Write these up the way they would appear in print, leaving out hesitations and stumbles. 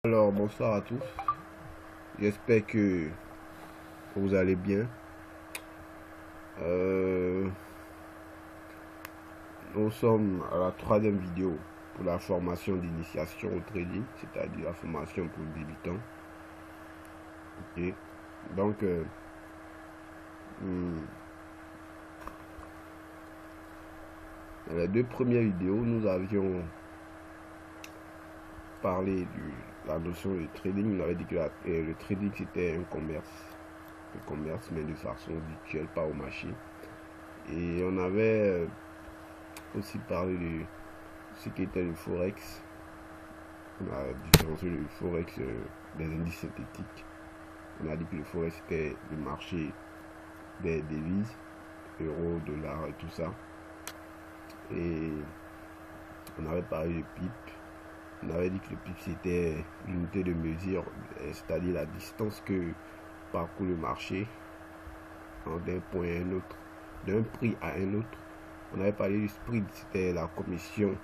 Alors, bonsoir à tous. J'espère que vous allez bien. Euh, nous sommes à la troisième vidéo pour la formation d'initiation au trading, c'est-à-dire la formation pour débutants. Ok. Donc, hmm, dans les deux premières vidéos, nous avions parlé de la notion de trading. On avait dit que le trading c'était un commerce, mais de façon virtuelle, pas au marché. Et on avait aussi parlé de ce qu'était le forex. On a différencié le forex des indices synthétiques. On a dit que le forex était le marché des devises, euros, dollars et tout ça. Et on avait parlé de PIP. On avait dit que le PIP c'était l'unité de mesure, c'est-à-dire la distance que parcourt le marché d'un point à un autre, d'un prix à un autre. On avait parlé du spread, c'était la commission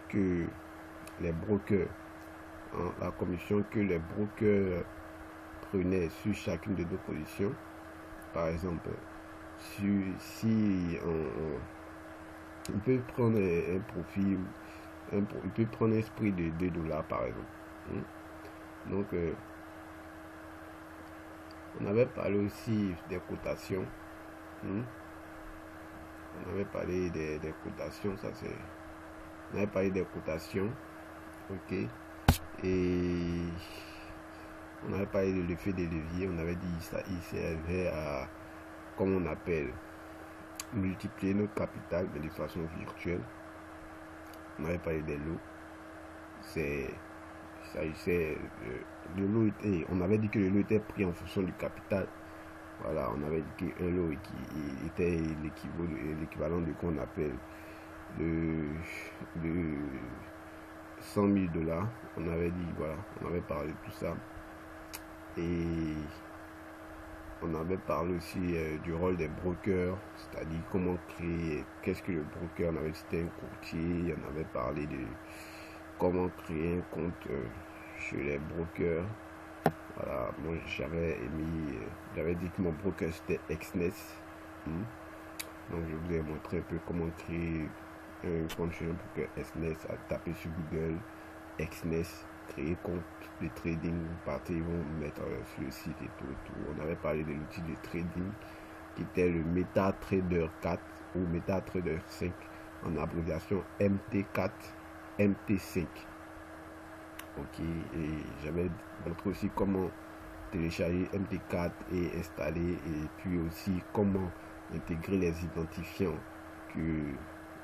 que les brokers, la commission que les brokers prenaient sur chacune de nos positions. Par exemple, si on peut prendre un profil, on peut prendre un spread de 2 dollars par exemple. Donc, on avait parlé aussi des cotations. On avait parlé des cotations, ça c'est. On avait parlé des cotations, ok. Et on avait parlé de l'effet des leviers. On avait dit ça, il servait à, comme on appelle, multiplier notre capital, mais de façon virtuelle. On avait parlé des lots. Il s'agissait de l'eau. On avait dit que le lot était pris en fonction du capital. Voilà, on avait dit qu'un lot qui était l'équivalent de qu'on appelle de 100 000 dollars. On avait dit, voilà, on avait parlé de tout ça. Et on avait parlé aussi du rôle des brokers, c'est-à-dire comment créer, qu'est-ce que le broker, on avait cité un courtier, on avait parlé de comment créer un compte chez les brokers. Voilà, moi j'avais dit que mon broker c'était Exness. Donc je vous ai montré un peu comment créer un compte chez un broker Exness, à taper sur Google, Exness, créer compte de trading, vous partez, ils vont mettre sur le site et tout. On avait parlé de l'outil de trading qui était le MetaTrader 4 ou MetaTrader 5 en abréviation MT4, MT5. Ok, et j'avais montré aussi comment télécharger MT4 et installer, et puis aussi comment intégrer les identifiants que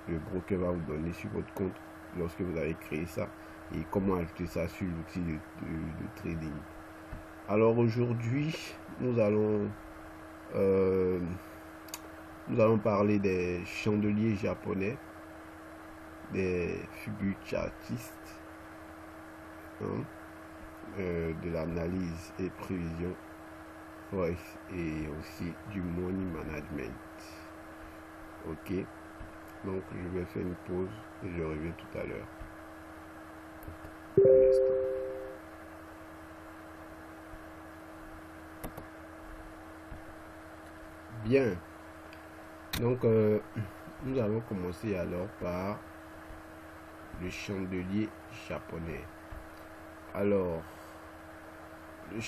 le broker va vous donner sur votre compte lorsque vous avez créé ça, et comment ajouter ça sur l'outil de trading. Alors aujourd'hui, nous allons parler des chandeliers japonais, des figures chartistes, de l'analyse et prévision forex et aussi du money management. Ok, donc je vais faire une pause et je reviens tout à l'heure. Bien, donc nous allons commencer alors par le chandelier japonais. Alors, le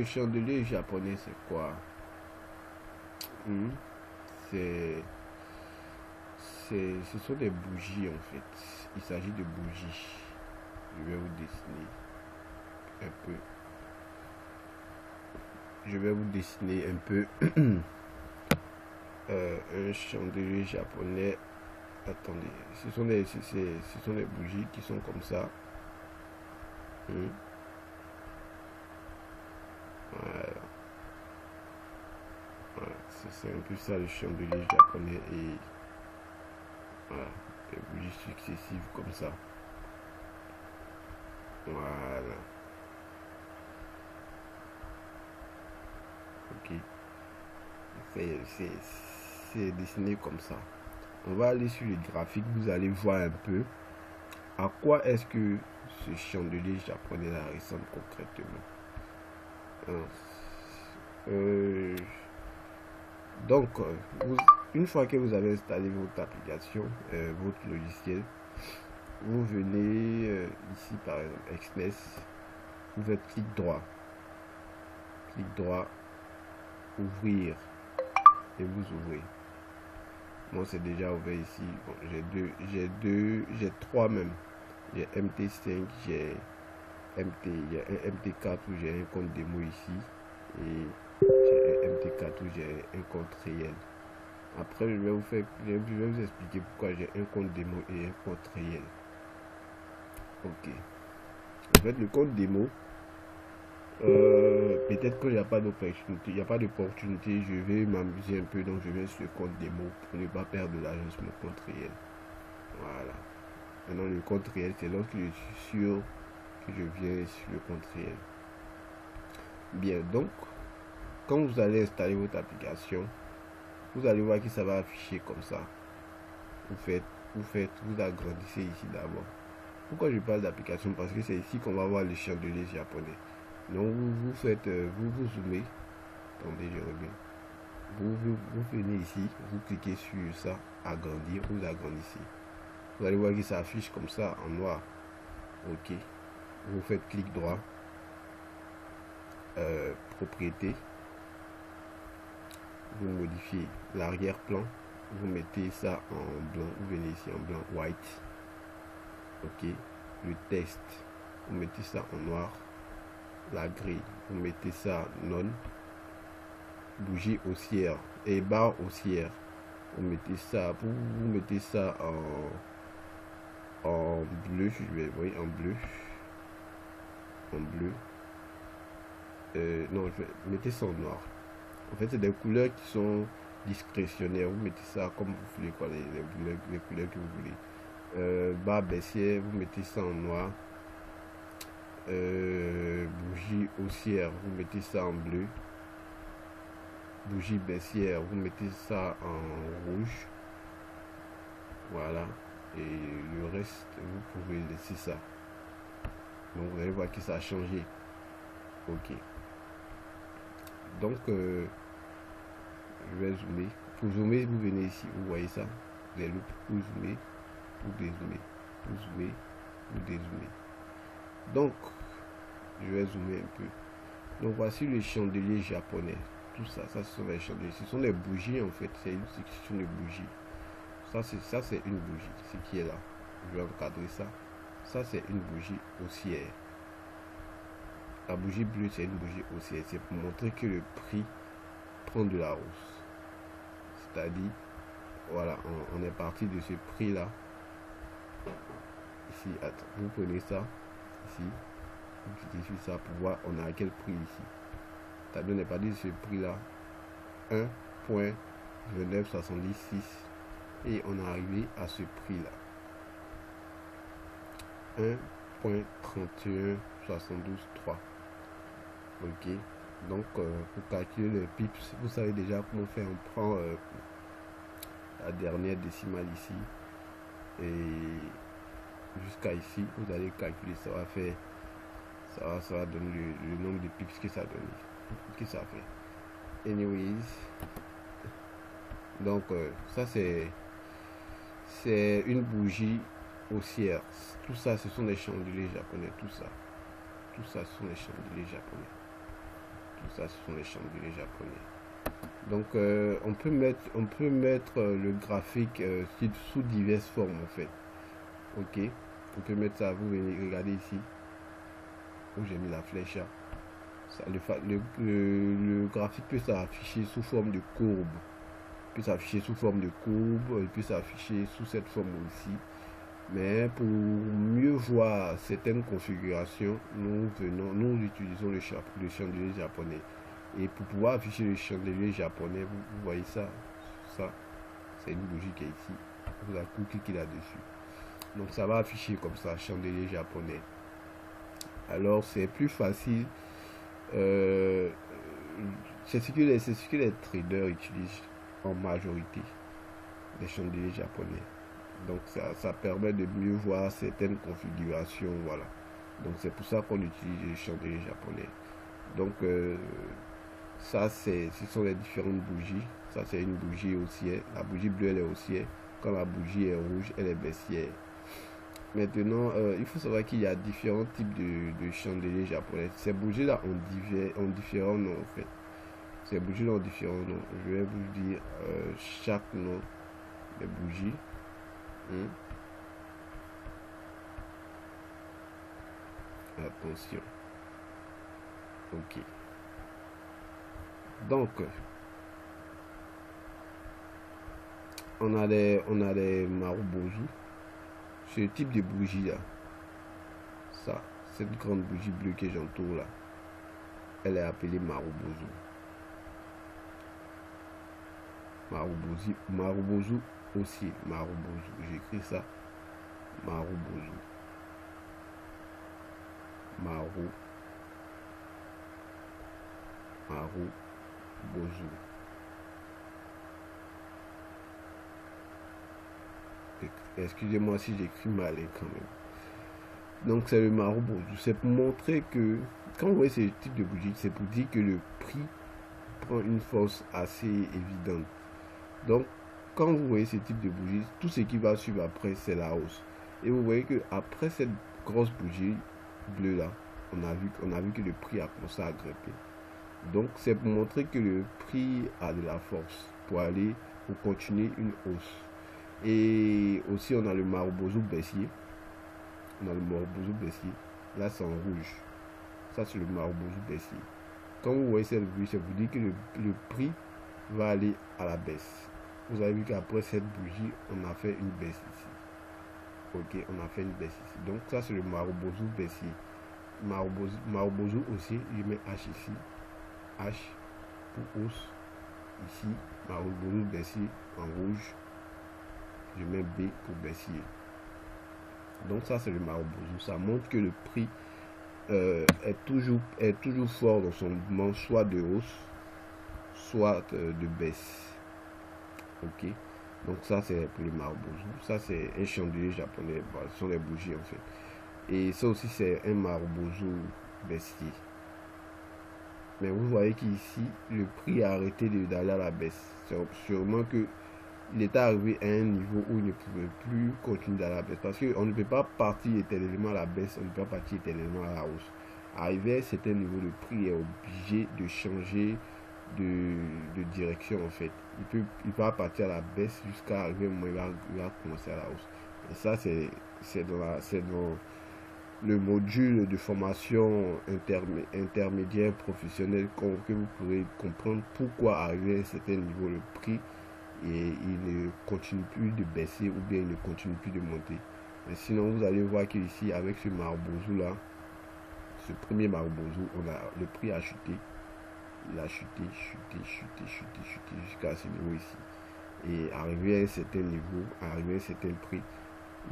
chandelier japonais, c'est quoi? Ce sont des bougies en fait. Il s'agit de bougies. Je vais vous dessiner un peu. Je vais vous dessiner un peu un chandelier japonais. Attendez, ce sont des bougies qui sont comme ça. Voilà. Voilà. C'est un peu ça le chandelier japonais, et voilà, des bougies successives comme ça. Voilà. Ok. C'est dessiné comme ça. On va aller sur le graphique, vous allez voir un peu à quoi est-ce que ce chandelier japonais là ressemble concrètement. Donc, une fois que vous avez installé votre application, votre logiciel, vous venez ici par exemple XNES, vous faites clic droit, ouvrir et vous ouvrez. Moi c'est déjà ouvert ici. Bon, j'ai trois même. J'ai MT5, j'ai un MT4 où j'ai un compte démo ici et j'ai un MT4 où j'ai un compte réel. Après je vais vous expliquer pourquoi j'ai un compte démo et un compte réel. Ok. En fait le compte démo, peut-être qu'il n'y a pas d'opportunité, je vais m'amuser un peu, donc je vais sur le compte démo pour ne pas perdre de l'argent sur mon compte réel. Voilà. Maintenant le compte réel, c'est lorsque je suis sûr que je viens sur le compte réel. Bien, donc quand vous allez installer votre application, vous allez voir que ça va afficher comme ça. Vous agrandissez ici d'abord. Pourquoi je parle d'application? Parce que c'est ici qu'on va voir le chandelier japonais. Donc vous zoomez. Attendez, je reviens. Vous venez ici, vous cliquez sur ça, agrandir, vous agrandissez. Vous allez voir que ça affiche comme ça en noir. Ok. Vous faites clic droit, propriété. Vous modifiez l'arrière-plan. Vous mettez ça en blanc. Vous venez ici en blanc, white. Ok. Le texte, vous mettez ça en noir. La grille, vous mettez ça non. Bougie haussière et barre haussière, vous mettez ça, vous mettez ça en bleu, je vais voir en bleu, non, je vais mettre ça en noir. En fait c'est des couleurs qui sont discrétionnaires, vous mettez ça comme vous voulez, quoi, les couleurs que vous voulez. Barre baissière, vous mettez ça en noir. Bougie haussière, vous mettez ça en bleu. Bougie baissière, vous mettez ça en rouge. Voilà. Et le reste, vous pouvez laisser ça. Donc vous allez voir que ça a changé. Ok. Donc je vais zoomer. Pour zoomer, vous venez ici, vous voyez ça. Vous allez vous zoomer, vous dézoomer, vous zoomer, vous dézoomer. Donc je vais zoomer un peu. Donc voici le chandelier japonais. Tout ça, ce sont les chandeliers. Ce sont des bougies en fait. C'est une section de bougies. Ça c'est une bougie. Ce qui est là. Je vais encadrer ça. Ça c'est une bougie haussière. La bougie bleue c'est une bougie haussière. C'est pour montrer que le prix prend de la hausse. C'est-à-dire, voilà, on est parti de ce prix là. Ici, attends, vous prenez ça. Ici. Vous cliquez sur ça pour voir on a à quel prix ici. C'est-à-dire on est parti de ce prix là. 1.2976 et on est arrivé à ce prix là 1.31723. ok, donc pour calculer les pips vous savez déjà comment faire. On prend la dernière décimale ici et jusqu'à ici vous allez calculer, ça va faire ça va donner le nombre de pips que ça donne, que ça fait. Anyways, donc ça c'est une bougie haussière. Tout ça ce sont des chandeliers japonais. Tout ça ce sont des chandeliers japonais. Tout ça ce sont des chandeliers japonais. Donc on peut mettre le graphique sous diverses formes en fait. Ok, on peut mettre ça. Vous venez regarder ici où j'ai mis la flèche là. Ça, le graphique peut s'afficher sous forme de courbe, peut s'afficher sous forme de courbe, il peut s'afficher sous cette forme aussi. Mais pour mieux voir certaines configurations, nous utilisons le chandelier japonais. Et pour pouvoir afficher le chandelier japonais, vous voyez ça, c'est une bougie qui est ici. Vous allez cliquer là-dessus. Donc ça va afficher comme ça, chandelier japonais. Alors c'est plus facile. C'est ce que les traders utilisent en majorité, les chandeliers japonais. Donc ça permet de mieux voir certaines configurations. Voilà. Donc c'est pour ça qu'on utilise les chandeliers japonais. Donc ça, ce sont les différentes bougies. Ça, c'est une bougie haussière. La bougie bleue, elle est haussière. Quand la bougie est rouge, elle est baissière. Maintenant, il faut savoir qu'il y a différents types de chandeliers japonais. Ces bougies-là ont différents noms, en fait. Ces bougies-là ont différents noms. Je vais vous dire chaque nom des bougies. Attention. Ok. Donc, on a les marubozu. Ce type de bougie là, ça, cette grande bougie bleue que j'entoure là, elle est appelée marubozu. Marubozu aussi, marubozu. J'écris ça, marubozu. Marubozu. Excusez-moi si j'écris mal quand même. Donc c'est le marubozu. C'est pour montrer que quand vous voyez ce type de bougie, c'est pour dire que le prix prend une force assez évidente. Donc quand vous voyez ce type de bougie, tout ce qui va suivre après, c'est la hausse. Et vous voyez que après cette grosse bougie bleue là, on a vu que le prix a commencé à grimper. Donc c'est pour montrer que le prix a de la force pour aller, pour continuer une hausse. Et aussi on a le marubozu baissier. On a le marubozu baissier. Là c'est en rouge. Ça c'est le marubozu baissier. Quand vous voyez cette bougie, ça vous dit que le prix va aller à la baisse. Vous avez vu qu'après cette bougie, on a fait une baisse ici. Ok, on a fait une baisse ici. Donc ça c'est le marubozu baissier. Marubozu aussi, je mets H ici. H pour hausse. Ici, marubozu baissier en rouge. Je mets B pour baissier. Donc ça c'est le marubozu. Ça montre que le prix est toujours fort dans son mouvement, soit de hausse, soit de baisse. Ok. Donc ça c'est pour le marubozu. Ça c'est un chandelier japonais. Bon, ce sont les bougies en fait. Et ça aussi c'est un marubozu baissier. Mais vous voyez qu'ici, le prix a arrêté d'aller à la baisse. C'est sûrement que il est arrivé à un niveau où il ne pouvait plus continuer à la baisse. Parce qu'on ne peut pas partir éternellement à la baisse, on ne peut pas partir éternellement à la hausse. Arrivé à un certain niveau, le prix est obligé de changer de direction en fait. Il va partir à la baisse jusqu'à arriver au moment où il va commencer à la hausse. Et ça, c'est dans le module de formation intermédiaire professionnelle que vous pourrez comprendre pourquoi arriver à un certain niveau le prix et il ne continue plus de baisser ou bien il ne continue plus de monter. Mais sinon vous allez voir qu'ici avec ce marubozu là, ce premier marubozu, le prix a chuté. Il a chuté jusqu'à ce niveau ici. Et arrivé à un certain niveau, arrivé à un certain prix,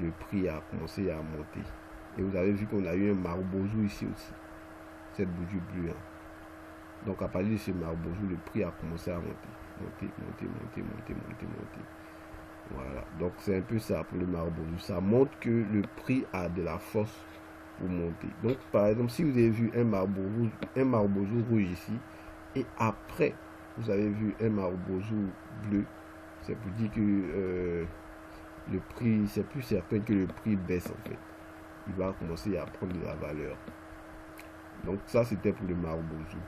le prix a commencé à monter. Et vous avez vu qu'on a eu un marubozu ici aussi. Cette bougie bleue. Donc à partir de ce marubozu, le prix a commencé à monter. Voilà. Donc c'est un peu ça pour le marubozu. Ça montre que le prix a de la force pour monter. Donc par exemple, si vous avez vu un marubozu rouge ici, et après vous avez vu un marubozu bleu, c'est pour dire que le prix, c'est plus certain que le prix baisse en fait. Il va commencer à prendre de la valeur. Donc ça c'était pour le marubozu.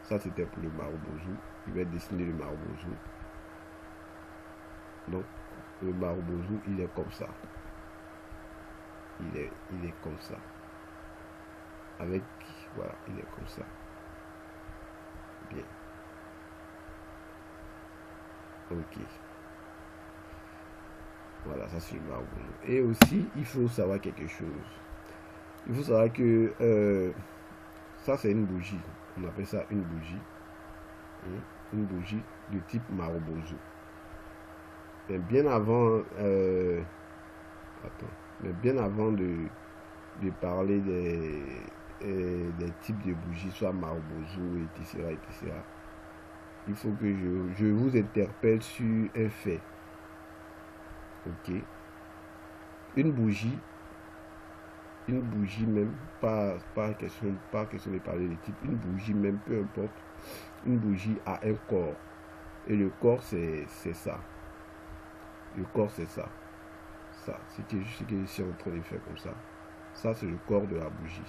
Ça c'était pour le marubozu. Je vais dessiner le marubozu. Donc le marubozu il est comme ça. Il est comme ça. Avec, voilà, il est comme ça. Bien. Ok. Voilà, ça c'est le marubozu. Et aussi, il faut savoir quelque chose. Il faut savoir que ça c'est une bougie. On appelle ça une bougie. Une bougie de type marubozu. Mais bien avant, mais bien avant de parler des types de bougies, soit marubozu, etc., il faut que je vous interpelle sur un fait. Ok. Une bougie une bougie même, pas question de parler de type, une bougie même, peu importe, une bougie a un corps. Et le corps, c'est ça. Le corps, c'est ça. Ça, ce que je suis en train de faire comme ça. Ça, c'est le corps de la bougie.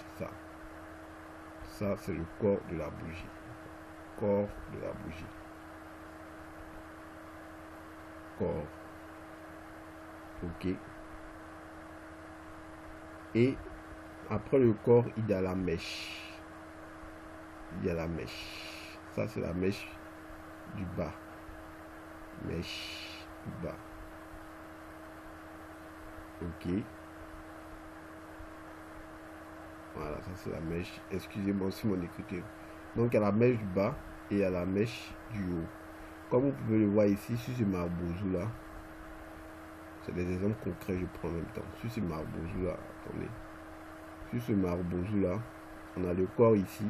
Ça, c'est le corps de la bougie. Corps de la bougie. Corps. Ok. Et après le corps, il y a la mèche. Il y a la mèche. Ça, c'est la mèche du bas. Mèche du bas. Ok. Voilà, ça c'est la mèche. Excusez-moi aussi mon écriture. Donc, il y a la mèche du bas et il y a la mèche du haut. Comme vous pouvez le voir ici, sur ce marbouzou là, c'est des exemples concrets que je prends en même temps. Sur ce marbouzou là, attendez. Sur ce marbouzou là, on a le corps ici.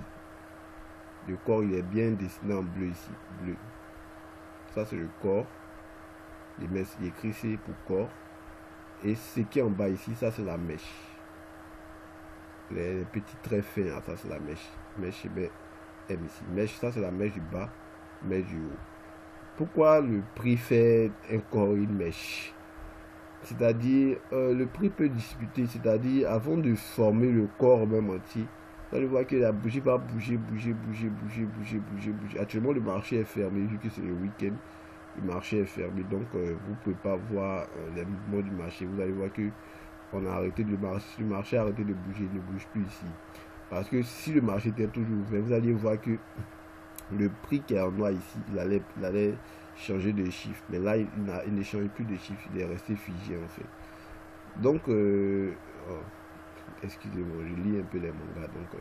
Le corps, il est bien dessiné en bleu ici. Bleu. Ça, c'est le corps. Il est écrit ici pour corps. Et ce qui est en bas ici, ça, c'est la mèche. Les petits traits fins, là, ça, c'est la mèche. Mèche, M ici. Mèche, ça, c'est la mèche du bas. Mèche du haut. Pourquoi le prix fait un corps une mèche? C'est-à-dire, le prix peut discuter. C'est-à-dire, avant de former le corps même entier, vous allez voir que la bougie va bouger. Actuellement, le marché est fermé vu que c'est le week-end. Le marché est fermé, donc vous ne pouvez pas voir les mouvements du marché. Vous allez voir que on a arrêté de marcher, le marché a arrêté de bouger, il ne bouge plus ici. Parce que si le marché était toujours ouvert, vous allez voir que le prix qui est en noir ici, il allait changer de chiffre. Mais là, il ne change plus de chiffre, il est resté figé en fait. Donc, excusez-moi, je lis un peu les mangas. Donc,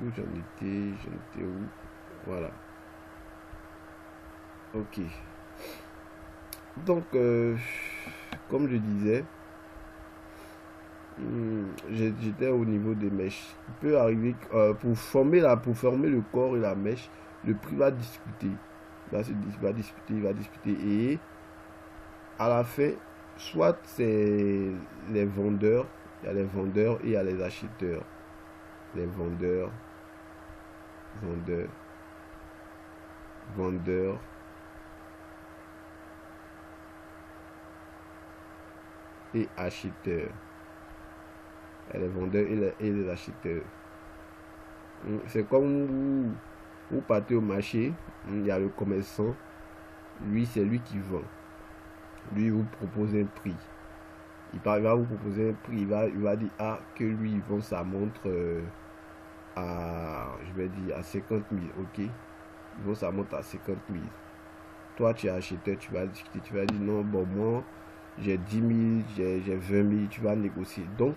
où j'en étais où? Voilà. Ok. Donc, comme je disais, j'étais au niveau des mèches. Il peut arriver pour former le corps et la mèche, le prix va discuter. Il va discuter. Et à la fin, soit c'est les vendeurs, il y a les vendeurs et il y a les acheteurs. Les vendeurs, vendeurs, et acheteurs. Les vendeurs et les acheteurs. C'est comme vous partez au marché, il y a le commerçant, lui c'est lui qui vend. Lui il vous propose un prix. Il va vous proposer un prix, il va dire que lui il vend sa montre à, je vais dire, à 50 000, ok. Il vend sa montre à 50 000. Toi tu es acheteur, tu vas discuter, tu vas dire non, bon moi j'ai 10 000, j'ai 20 000, tu vas négocier. Donc,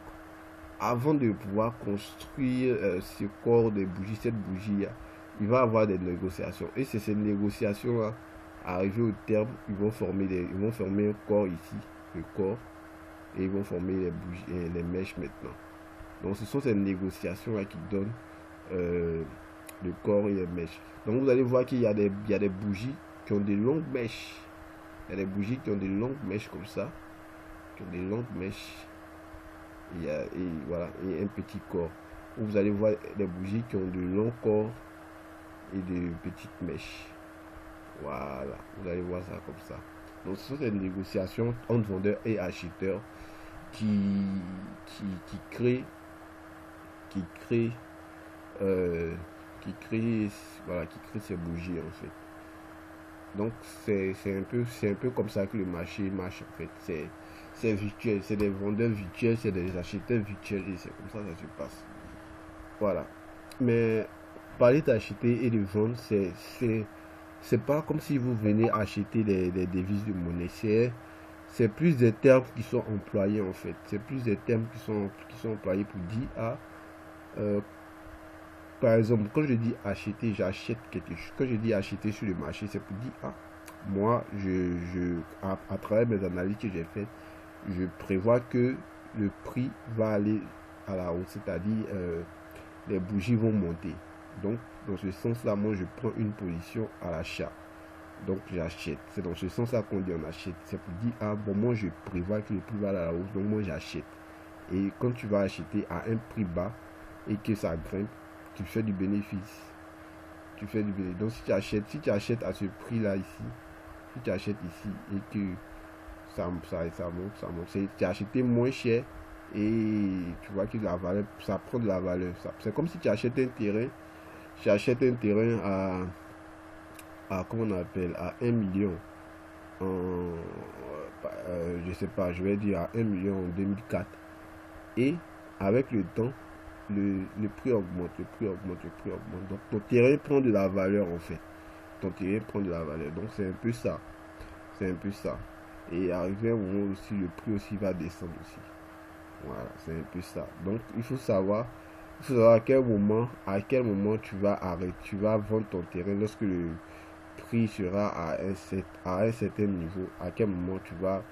avant de pouvoir construire ce corps de bougie, cette bougie, il va y avoir des négociations. Et c'est ces négociations-là, arrivées au terme, ils vont former un corps ici, le corps, et ils vont former les bougies, les mèches maintenant. Donc, ce sont ces négociations-là qui donnent le corps et les mèches. Donc, vous allez voir qu'il y a des bougies qui ont des longues mèches. Il y a des bougies qui ont des longues mèches comme ça, qui ont des longues mèches. Et voilà, et un petit corps. Vous allez voir des bougies qui ont de longs corps et de petites mèches. Voilà, vous allez voir ça comme ça. Donc ce sont des négociations entre vendeurs et acheteurs qui créent ces bougies en fait. Donc c'est un peu comme ça que le marché marche en fait. C'est virtuel, c'est des vendeurs virtuels, c'est des acheteurs virtuels et c'est comme ça que ça se passe. Voilà. Mais parler d'acheter et de vendre, c'est pas comme si vous venez acheter des devises de monnaie. C'est plus des termes qui sont employés en fait. C'est plus des termes qui sont employés pour dire par exemple, quand je dis acheter, j'achète quelque chose. Quand je dis acheter sur le marché, c'est pour dire moi, à travers mes analyses que j'ai faites, je prévois que le prix va aller à la hausse, c'est-à-dire les bougies vont monter. Donc, dans ce sens-là, moi, je prends une position à l'achat. Donc j'achète. C'est dans ce sens-là qu'on dit on achète. C'est pour dire, ah bon, moi je prévois que le prix va à la hausse, donc moi j'achète. Et quand tu vas acheter à un prix bas et que ça grimpe, tu fais du bénéfice. Tu fais du bénéfice. Donc si tu achètes à ce prix-là ici, si tu achètes ici et que ça monte, ça monte, tu as acheté moins cher et tu vois que la valeur, ça prend de la valeur. C'est comme si tu achètes un terrain, à comment on appelle, à 1 million je sais pas, je vais dire à 1 million en 2004. Et avec le temps, le prix augmente, le prix augmente, le prix augmente. Donc ton terrain prend de la valeur en fait. Ton terrain prend de la valeur. Donc c'est un peu ça. C'est un peu ça. Et arrivé à un moment aussi, le prix aussi va descendre aussi. Voilà, c'est un peu ça. Donc il faut savoir à quel moment tu vas arrêter, tu vas vendre ton terrain lorsque le prix sera à un certain niveau. À quel moment tu vas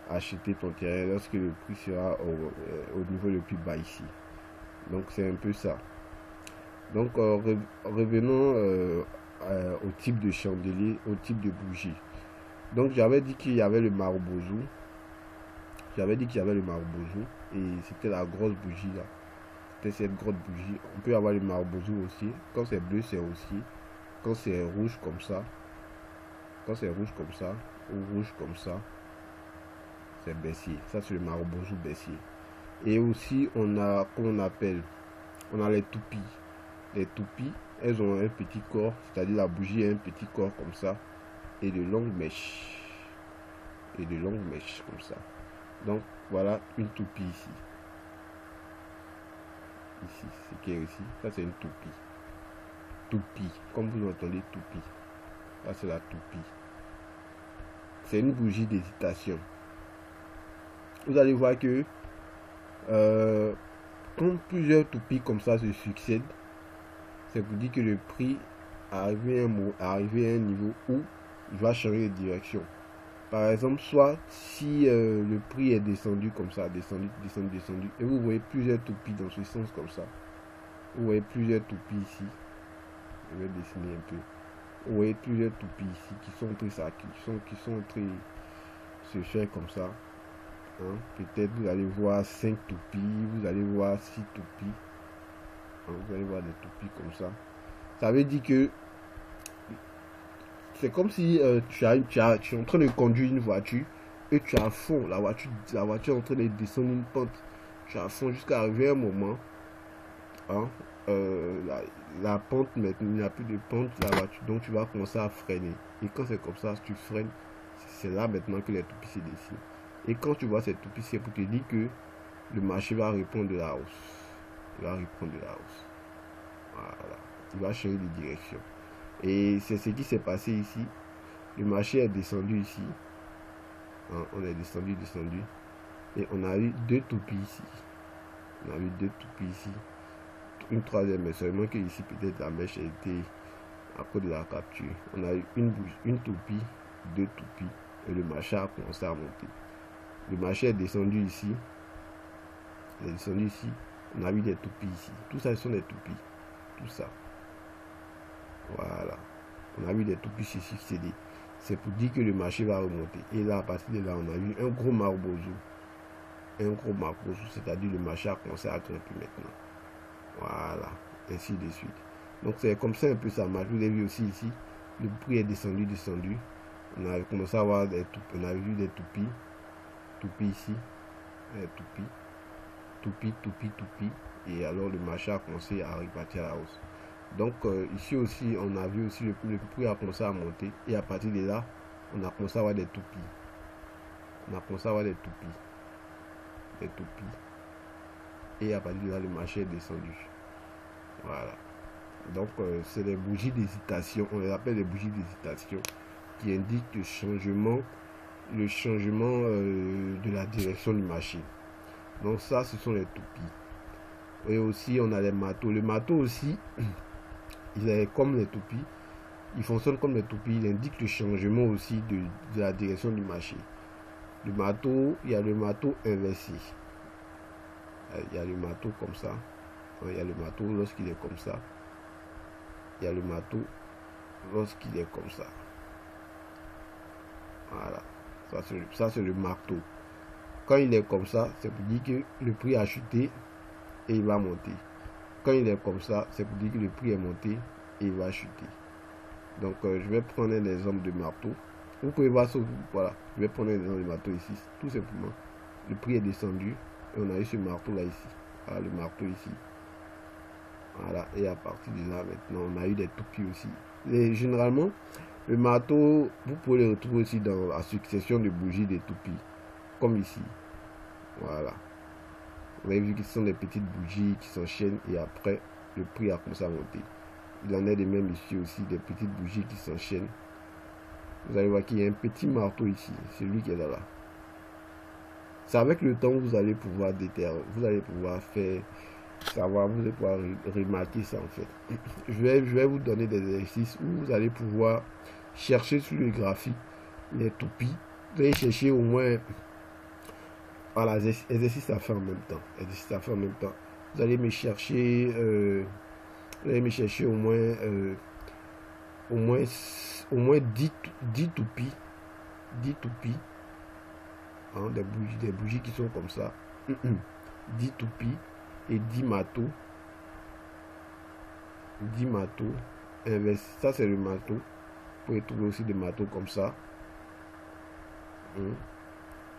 acheter ton terrain lorsque le prix sera au niveau le plus bas ici. Donc c'est un peu ça. Donc revenons au type de chandelier, au type de bougie. Donc j'avais dit qu'il y avait le Marubozu. Et c'était la grosse bougie là. C'était cette grosse bougie. On peut avoir le Marubozu aussi. Quand c'est bleu, c'est aussi. Quand c'est rouge comme ça. Quand c'est rouge comme ça. Ou rouge comme ça. C'est baissier. Ça c'est le Marubozu baissier. Et aussi on a, comment on appelle, on a les toupies. Les toupies, elles ont un petit corps, c'est-à-dire la bougie a un petit corps comme ça. Et de longues mèches. Comme ça. Donc voilà une toupie ici. Ici, c'est qui est ici. Ça c'est une toupie. Toupie. Comme vous entendez, toupie. Ça c'est la toupie. C'est une bougie d'hésitation. Vous allez voir que quand plusieurs toupies comme ça se succèdent, c'est pour dire que le prix arrivé à un niveau où il va changer de direction. Par exemple, soit si le prix est descendu comme ça, descendu, et vous voyez plusieurs toupies dans ce sens comme ça. Vous voyez plusieurs toupies ici. Je vais dessiner un peu. Vous voyez plusieurs toupies ici qui sont très se faire comme ça. Hein? Peut-être vous allez voir 5 toupies, vous allez voir 6 toupies. Hein? Vous allez voir des toupies comme ça. Ça veut dire que c'est comme si tu es en train de conduire une voiture et tu es à fond. La voiture est en train de descendre une pente. Tu es à fond jusqu'à arriver à un moment. Hein, la pente, maintenant, il n'y a plus de pente, la voiture. Donc tu vas commencer à freiner. Et quand c'est comme ça, tu freines. C'est là maintenant que les toupies se dessinent. Et quand tu vois ces toupies, c'est pour te dire que le marché va répondre de la hausse. Il va répondre de la hausse. Voilà. Il va changer de direction. Et c'est ce qui s'est passé ici. Le marché est descendu ici. Hein, on est descendu. Et on a eu 2 toupies ici. Une troisième, mais seulement que ici peut-être la mèche a été à cause de la capture. On a eu une toupie, 2 toupies. Et le marché a commencé à monter. Le marché est descendu ici. On a eu des toupies ici. Tout ça, ce sont des toupies. Tout ça. Voilà. On a eu des toupies se succéder. C'est pour dire que le marché va remonter. Et là, à partir de là, on a eu un gros Marubozu. C'est-à-dire le marché a commencé à grimper maintenant. Voilà. Ainsi de suite. Donc c'est comme ça un peu ça marche. Vous avez vu aussi ici, le prix est descendu. On a commencé à avoir des toupies. On a vu des toupies. Toupies ici. Toupie. Et alors le marché a commencé à repartir à la hausse. Donc ici aussi, on a vu aussi le prix a commencé à monter. Et à partir de là, on a commencé à avoir des toupies. Et à partir de là, le marché est descendu. Voilà. Donc c'est les bougies d'hésitation. On les appelle les bougies d'hésitation qui indiquent le changement de la direction du marché. Donc ça, ce sont les toupies. Et aussi, on a les marteaux. Le marteau aussi, il est comme les toupies. Il fonctionne comme les toupies. Il indique le changement aussi de la direction du marché. Le marteau, il y a le marteau inversé. Il y a le marteau comme ça. Il y a le marteau lorsqu'il est comme ça. Il y a le marteau lorsqu'il est comme ça. Voilà. Ça, c'est le marteau. Quand il est comme ça, c'est pour dire que le prix a chuté et il va monter. Quand il est comme ça, c'est pour dire que le prix est monté et il va chuter. Donc, je vais prendre un exemple de marteau. Vous pouvez voir ça. Voilà. Je vais prendre un exemple de marteau ici. Tout simplement. Le prix est descendu et on a eu ce marteau là ici. Voilà, le marteau ici. Voilà. Et à partir de là, maintenant, on a eu des toupies aussi. Et généralement, le marteau, vous pouvez le retrouver aussi dans la succession de bougies des toupies. Comme ici. Voilà. Vous avez vu que ce sont des petites bougies qui s'enchaînent et après, le prix a commencé à monter. Il en est de même ici aussi, des petites bougies qui s'enchaînent. Vous allez voir qu'il y a un petit marteau ici, celui qui est là. C'est avec le temps que vous allez pouvoir déterminer, vous allez pouvoir faire savoir, vous allez pouvoir remarquer ça en fait. Je vais vous donner des exercices où vous allez pouvoir chercher sur le graphique les toupies. Vous allez chercher au moins, voilà, exercice à faire en même temps. Exercice à faire en même temps. Vous allez me chercher, au moins 10 toupies. 10 toupies. Hein, des bougies qui sont comme ça. 10 toupies et 10 marteaux. 10 marteaux. Ça, c'est le marteau. Vous pouvez trouver aussi des marteaux comme ça.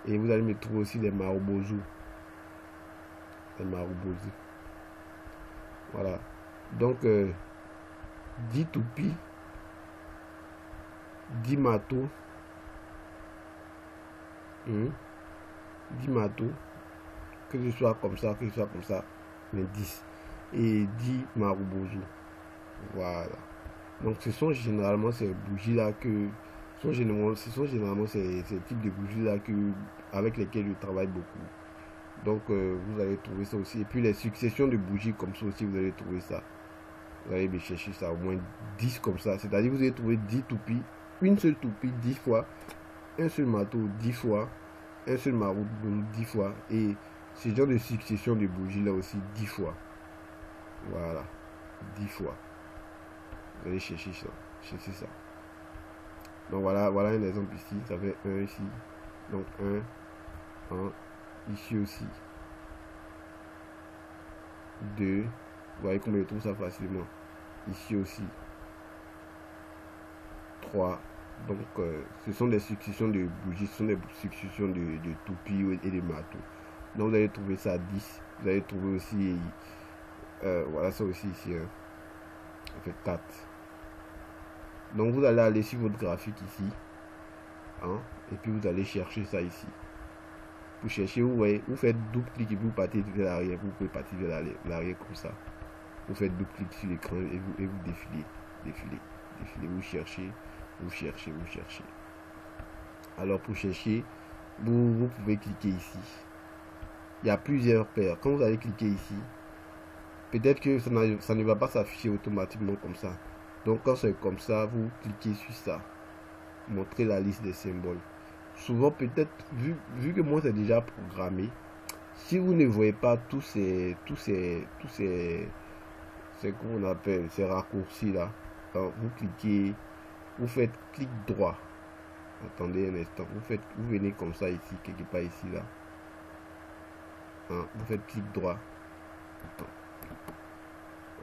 Et vous allez me trouver aussi des marubozu. Des marubozu. Voilà. Donc, 10 toupies. 10 marteaux. 10 marteaux. Que ce soit comme ça, mais 10. Et 10 marubozu. Voilà. Donc, ce sont généralement ces bougies-là que... Ce sont généralement ces types de bougies-là avec lesquelles je travaille beaucoup. Donc, vous allez trouver ça aussi. Et puis, les successions de bougies comme ça aussi, vous allez trouver ça. Vous allez me chercher ça, au moins 10 comme ça. C'est-à-dire, vous allez trouver 10 toupies. Une seule toupie 10 fois. Un seul marteau 10 fois. Un seul marteau 10 fois. Et ce genre de succession de bougies-là aussi 10 fois. Voilà. 10 fois. Vous allez chercher ça. Chercher ça. Donc voilà un exemple ici. Ça fait 1 ici. Donc 1. Ici aussi. 2. Vous voyez comment je trouve ça facilement. Ici aussi. 3. Donc ce sont des successions de bougies. Ce sont des successions de toupies et de marteaux. Donc vous allez trouver ça à 10. Vous allez trouver aussi. Voilà ça aussi ici. Ça fait 4. Donc vous allez aller sur votre graphique ici. Hein, et puis vous allez chercher ça ici. Vous cherchez, vous voyez, vous faites double clic et vous partez vers l'arrière. Vous pouvez partir vers l'arrière comme ça. Vous faites double clic sur l'écran et vous défilez. Vous cherchez. Alors pour chercher, vous pouvez cliquer ici. Il y a plusieurs paires. Quand vous allez cliquer ici, peut-être que ça ne va pas s'afficher automatiquement comme ça. Donc quand c'est comme ça, vous cliquez sur ça. Montrer la liste des symboles. Souvent peut-être, vu que moi c'est déjà programmé, si vous ne voyez pas tous ces qu'on appelle ces raccourcis là, vous cliquez, vous faites clic droit. Attendez un instant, vous venez comme ça ici, quelque part ici là. Hein, vous faites clic droit.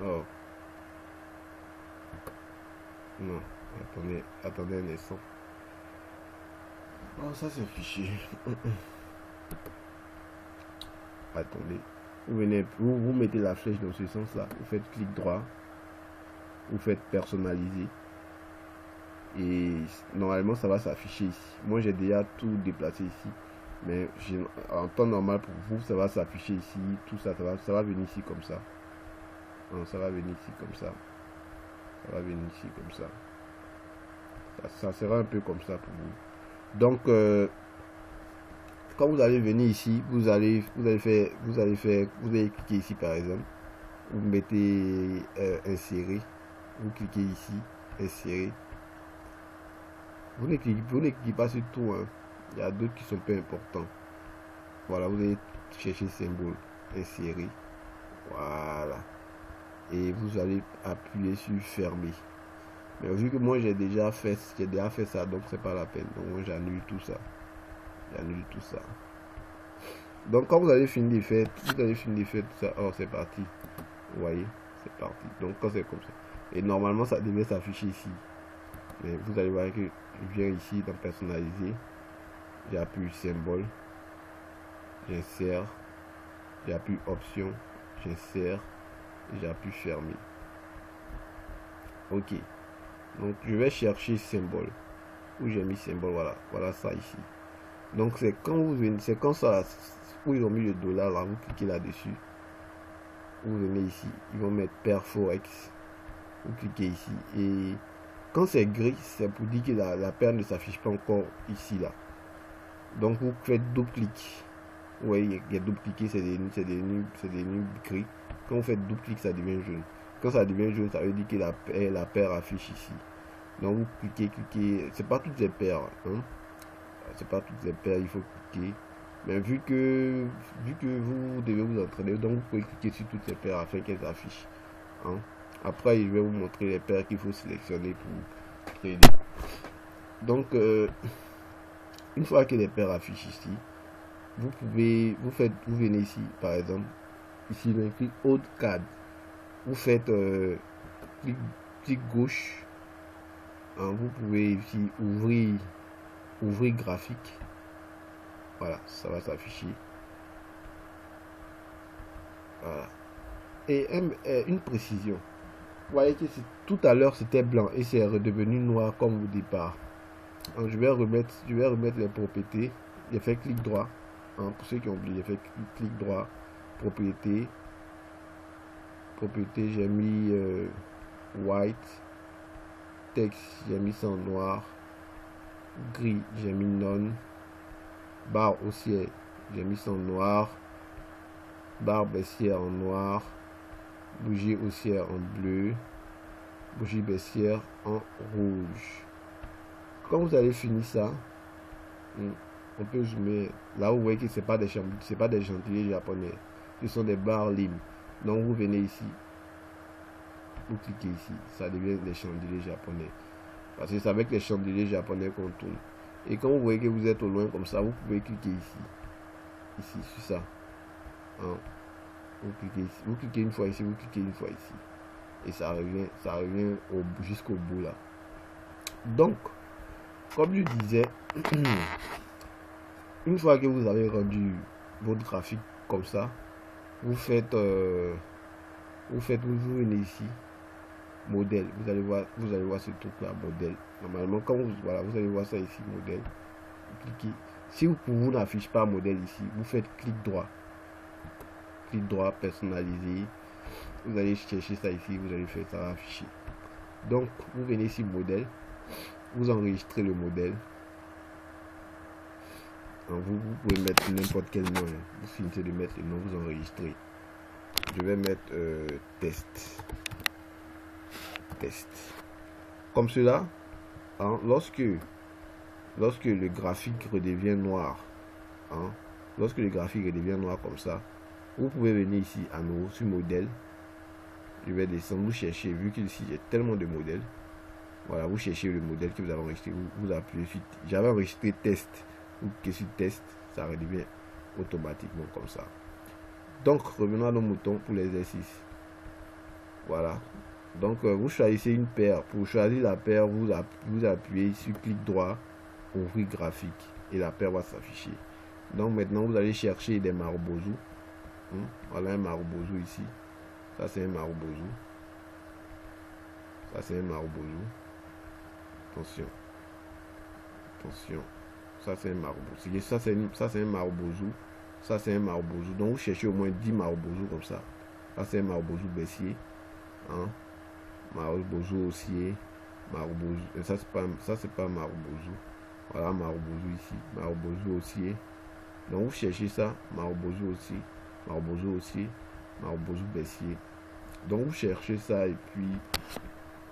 Oh. Non, attendez un instant. Oh, ça c'est fichier. Attendez. Vous venez, vous mettez la flèche dans ce sens là. Vous faites clic droit. Vous faites personnaliser. Et normalement ça va s'afficher ici. Moi j'ai déjà tout déplacé ici. Mais en temps normal pour vous, ça va s'afficher ici. Tout ça, ça va venir ici comme ça. Non, ça va venir ici comme ça. Ça va venir ici comme ça. Ça sera un peu comme ça pour vous. Donc, quand vous allez venir ici, vous allez cliquer ici par exemple. Vous mettez insérer. Vous cliquez ici, insérer. Vous ne cliquez pas sur tout. Hein. Il y a d'autres qui sont peu importants. Voilà, vous allez chercher symbole, insérer. Voilà. Et vous allez appuyer sur fermer. Mais vu que moi j'ai déjà fait ça, donc c'est pas la peine. Donc moi j'annule tout ça. J'annule tout ça. Donc quand vous avez fini de faire, tout ça, oh c'est parti. Vous voyez, c'est parti. Donc quand c'est comme ça. Et normalement ça devait s'afficher ici. Mais vous allez voir que je viens ici dans personnaliser. J'appuie symbole. J'insère. J'appuie option. J'insère. J'appuie fermer. Ok. Donc je vais chercher symbole. Où j'ai mis symbole, voilà. Voilà ça ici. Donc c'est quand vous venez, c'est quand ça, où ils ont mis le dollar là, vous cliquez là-dessus. Vous venez ici, ils vont mettre pair forex. Vous cliquez ici. Et quand c'est gris, c'est pour dire que la paire ne s'affiche pas encore ici là. Donc vous faites double clic. Vous voyez, il y a double cliquer, c'est des nœuds gris. Quand vous faites double clic, ça devient jaune. Quand ça devient jaune, ça veut dire que la paire affiche ici. Donc vous cliquez, c'est pas toutes les paires, hein. C'est pas toutes les paires, il faut cliquer. Mais vu que vous devez vous entraîner, donc vous pouvez cliquer sur toutes les paires afin qu'elles affichent, hein. Après, je vais vous montrer les paires qu'il faut sélectionner pour trader. Donc, une fois que les paires affichent ici, vous venez ici, par exemple, ici, il y a écrit Old Card. Vous faites clic gauche, hein, vous pouvez ici ouvrir graphique. Voilà, ça va s'afficher. Voilà. Et une précision. Vous voyez que tout à l'heure c'était blanc et c'est redevenu noir comme au départ. Donc, je vais remettre les propriétés. J'ai fait clic droit. Hein, pour ceux qui ont oublié, j'ai fait clic droit. Propriété. Propriété, j'ai mis white. Texte, j'ai mis ça en noir. Gris, j'ai mis non. Barre haussière, j'ai mis ça en noir. Barre baissière en noir. Bougie haussière en bleu. Bougie baissière en rouge. Quand vous avez fini ça, on peut zoomer. Là vous voyez que c'est pas des chandeliers japonais, ce sont des barres lignes. Donc vous venez ici, vous cliquez ici, ça devient des chandeliers japonais. Parce que c'est avec les chandeliers japonais qu'on tourne. Et quand vous voyez que vous êtes au loin comme ça, vous pouvez cliquer ici sur ça. Hein? Vous cliquez une fois ici, vous cliquez une fois ici. Et ça revient jusqu'au bout là. Donc, comme je disais, une fois que vous avez rendu votre graphique comme ça, vous venez ici, modèle. Vous allez voir ce truc là, modèle. Normalement, quand vous allez voir ça ici, modèle. Vous cliquez. Si vous n'affichez pas modèle ici, vous faites clic droit. Clic droit, personnalisé. Vous allez chercher ça ici, vous allez faire ça afficher. Donc, vous venez ici, modèle. Vous enregistrez le modèle. Alors, vous pouvez mettre n'importe quel nom. Vous finissez de mettre le nom, vous enregistrez. Je vais mettre test. Comme cela, hein, lorsque le graphique redevient noir, hein, lorsque le graphique redevient noir comme ça, vous pouvez venir ici à nouveau sur modèle. Je vais descendre, vous cherchez, vu qu'ici j'ai tellement de modèles. Voilà, vous cherchez le modèle que vous avez enregistré, vous appuyez sur, j'avais enregistré test, vous cliquez sur test, ça redevient automatiquement comme ça. Donc revenons à nos moutons pour l'exercice. Voilà. Donc vous choisissez une paire. Pour choisir la paire, vous appuyez sur clic droit, ouvrir graphique et la paire va s'afficher. Donc maintenant vous allez chercher des marubozu. Voilà un marubozu ici. Ça c'est un marubozu. Ça c'est un marubozu. Attention. Attention. Ça c'est un marubozu. Ça c'est un marubozu. Ça c'est un marubozu. Donc vous cherchez au moins 10 marubozu comme ça. Ça c'est un marubozu baissier. Hein? Marubozu haussier. Marubozu. Ça c'est pas marubozu. Voilà marubozu ici. Marubozu haussier. Donc vous cherchez ça. Marubozu aussi. Marubozu haussier. Marubozu baissier. Donc vous cherchez ça et puis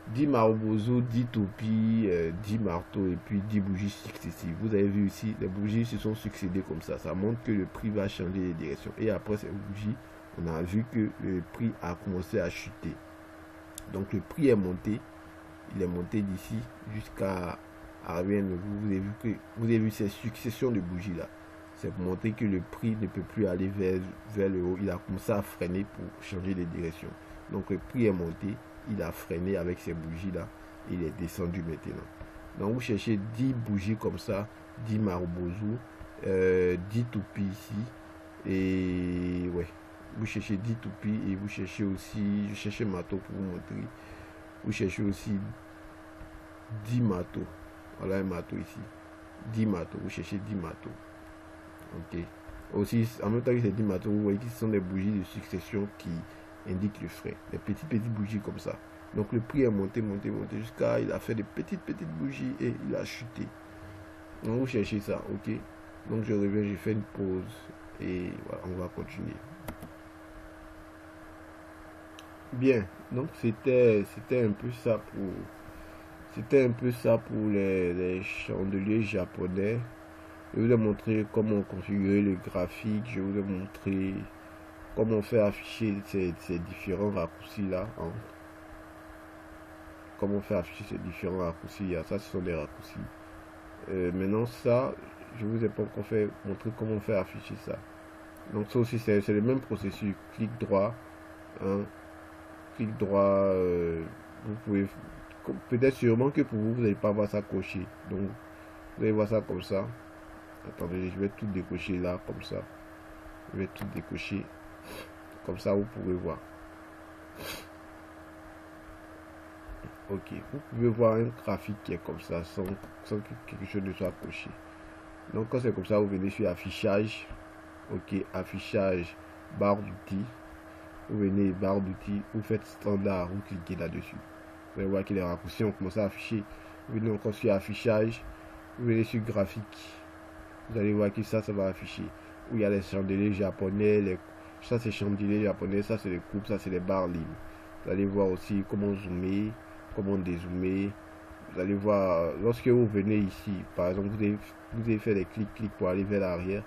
10 marubozu, 10 toupies, 10 marteaux et puis 10 bougies successives. Vous avez vu ici, les bougies se sont succédées comme ça. Ça montre que le prix va changer de direction. Et après ces bougies, on a vu que le prix a commencé à chuter. Donc le prix est monté il est monté d'ici jusqu'à arriver à un niveau. Vous avez vu ces successions de bougies là. C'est pour montrer que le prix ne peut plus aller vers le haut. Il a commencé à freiner pour changer de direction. Donc le prix est monté, il a freiné avec ces bougies là, il est descendu maintenant. Donc vous cherchez 10 bougies comme ça, 10 marubozu, 10 toupies ici, et ouais, vous cherchez 10 toupies et vous cherchez aussi, je cherche un marteau pour vous montrer, vous cherchez aussi 10 marteaux, voilà un marteau ici, 10 marteaux, vous cherchez 10 marteaux, ok. Aussi, en même temps que ces 10 marteaux, vous voyez que ce sont des bougies de succession qui indiquent le frais, des petites bougies comme ça. Donc le prix est monté jusqu'à, il a fait des petites bougies et il a chuté. Donc vous cherchez ça, ok. Donc je reviens, j'ai fait une pause et voilà, on va continuer. Bien, donc c'était un peu ça pour les chandeliers japonais. Je vous ai montré comment configurer le graphique, je vous ai montré comment faire afficher ces différents raccourcis là, hein. Comment faire afficher ces différents raccourcis. Ça, ce sont des raccourcis. Maintenant, ça, je vous ai pas encore montré comment faire afficher ça. Donc, ça aussi, c'est le même processus. Clic droit, hein, clic droit. Vous pouvez, peut-être sûrement que pour vous, vous n'allez pas voir ça coché. Donc, vous allez voir ça comme ça. Attendez, je vais tout décocher là, comme ça. Je vais tout décocher. Comme ça, vous pouvez voir. Ok, vous pouvez voir un graphique qui est comme ça, sans que quelque chose ne soit coché. Donc quand c'est comme ça, vous venez sur affichage. Ok, affichage, barre d'outils. Vous venez barre d'outils, vous faites standard, vous cliquez là-dessus. Vous allez voir que les raccourcis ont commencé à afficher. Vous venez encore sur affichage, vous venez sur graphique. Vous allez voir que ça va afficher. Où il y a les chandeliers japonais, ça c'est chandeliers japonais, ça c'est les coupes, ça c'est les barres libres. Vous allez voir aussi comment zoomer, comment dézoomer. Vous allez voir, lorsque vous venez ici, par exemple, vous avez fait des clics pour aller vers l'arrière.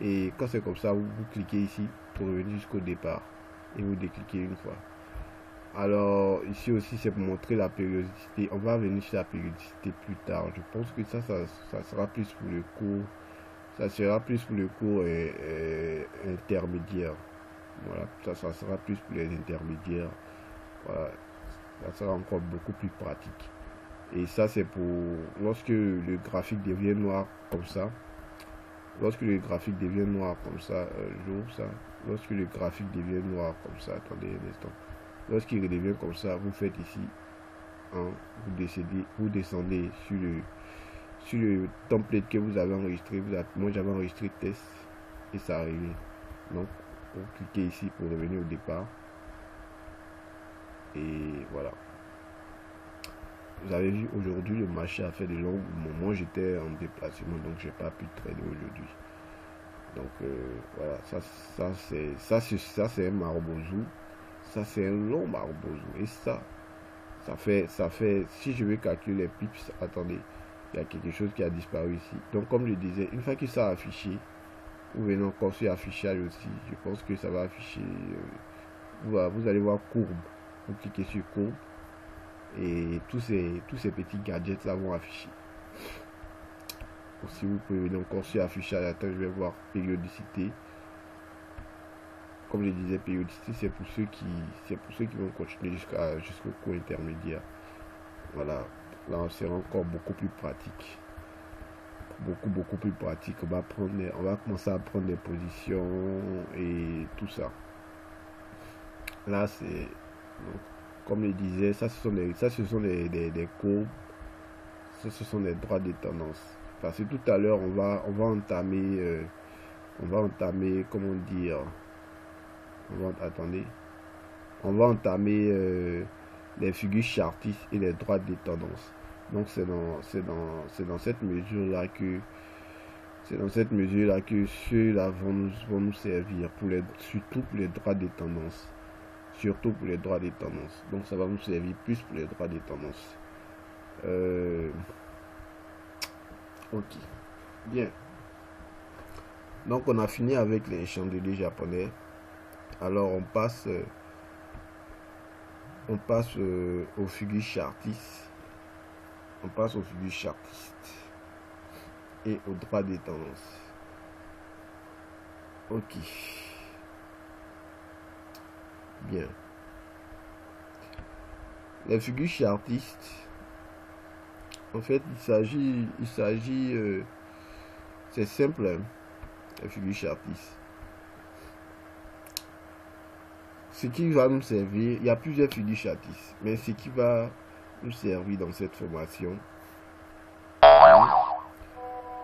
Et quand c'est comme ça, vous cliquez ici pour revenir jusqu'au départ. Et vous décliquez une fois. Alors, ici aussi, c'est pour montrer la périodicité. On va venir sur la périodicité plus tard. Je pense que ça sera plus pour le cours. Ça sera plus pour le cours intermédiaire. Voilà, ça sera plus pour les intermédiaires. Voilà, ça sera encore beaucoup plus pratique. Et ça, c'est pour lorsque le graphique devient noir comme ça. Lorsque le graphique devient noir comme ça, j'ouvre ça. Lorsque le graphique devient noir comme ça, attendez un instant. Lorsqu'il redevient comme ça, vous faites ici, hein, vous descendez sur le template que vous avez enregistré. Moi, j'avais enregistré test et ça arrive. Donc, vous cliquez ici pour revenir au départ. Et voilà. Vous avez vu, aujourd'hui, le marché a fait de longs moments. J'étais en déplacement, donc j'ai pas pu trader aujourd'hui. Donc voilà, ça c'est un marubozu. Ça c'est un long marubozu. Et ça fait, si je veux calculer les pips, attendez, il y a quelque chose qui a disparu ici. Donc comme je disais, une fois que ça a affiché, vous venez encore sur affichage aussi. Je pense que ça va afficher, vous allez voir courbe. Vous cliquez sur courbe. Et tous ces petits gadgets là vont afficher. Si vous pouvez venir encore sur affichage, attends, je vais voir périodicité. Comme je disais, périodicité, c'est pour ceux qui vont continuer jusqu'au cours intermédiaire. Voilà, là c'est encore beaucoup plus pratique. Beaucoup plus pratique. On va commencer à prendre des positions et tout ça. Là c'est, comme je disais, ça ce sont des courbes. Ça ce sont des droits de tendance. Parce que tout à l'heure on va entamer comment dire, on va entamer les figures chartistes et les droits de tendance. Donc c'est dans cette mesure là que ceux-là vont nous servir surtout pour les droits de tendance. Surtout pour les droits de tendance. Donc ça va nous servir plus pour les droits de tendance. Ok. Bien. Donc on a fini avec les chandeliers japonais. Alors on passe aux figures chartistes. On passe aux figures chartistes et au droit des tendances. Ok. Bien. Les figures chartistes, en fait, c'est simple, hein, les figures chartistes. Ce qui va nous servir, il y a plusieurs figures chartistes, mais ce qui va nous servir dans cette formation,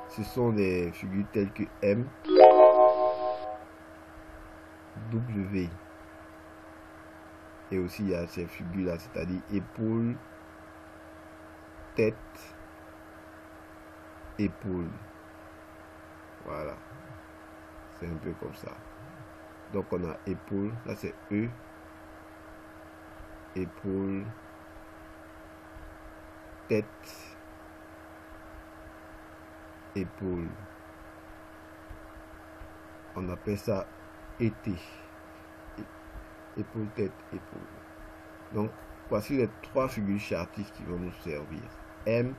ce sont des figures telles que M, W, et aussi il y a ces figures là, c'est-à-dire épaule, tête, épaule. Voilà, c'est un peu comme ça. Donc on a épaule, là c'est E, épaule, tête, épaule. On appelle ça été. Épaule, tête, épaule. Donc voici les trois figures chartistes qui vont nous servir. M,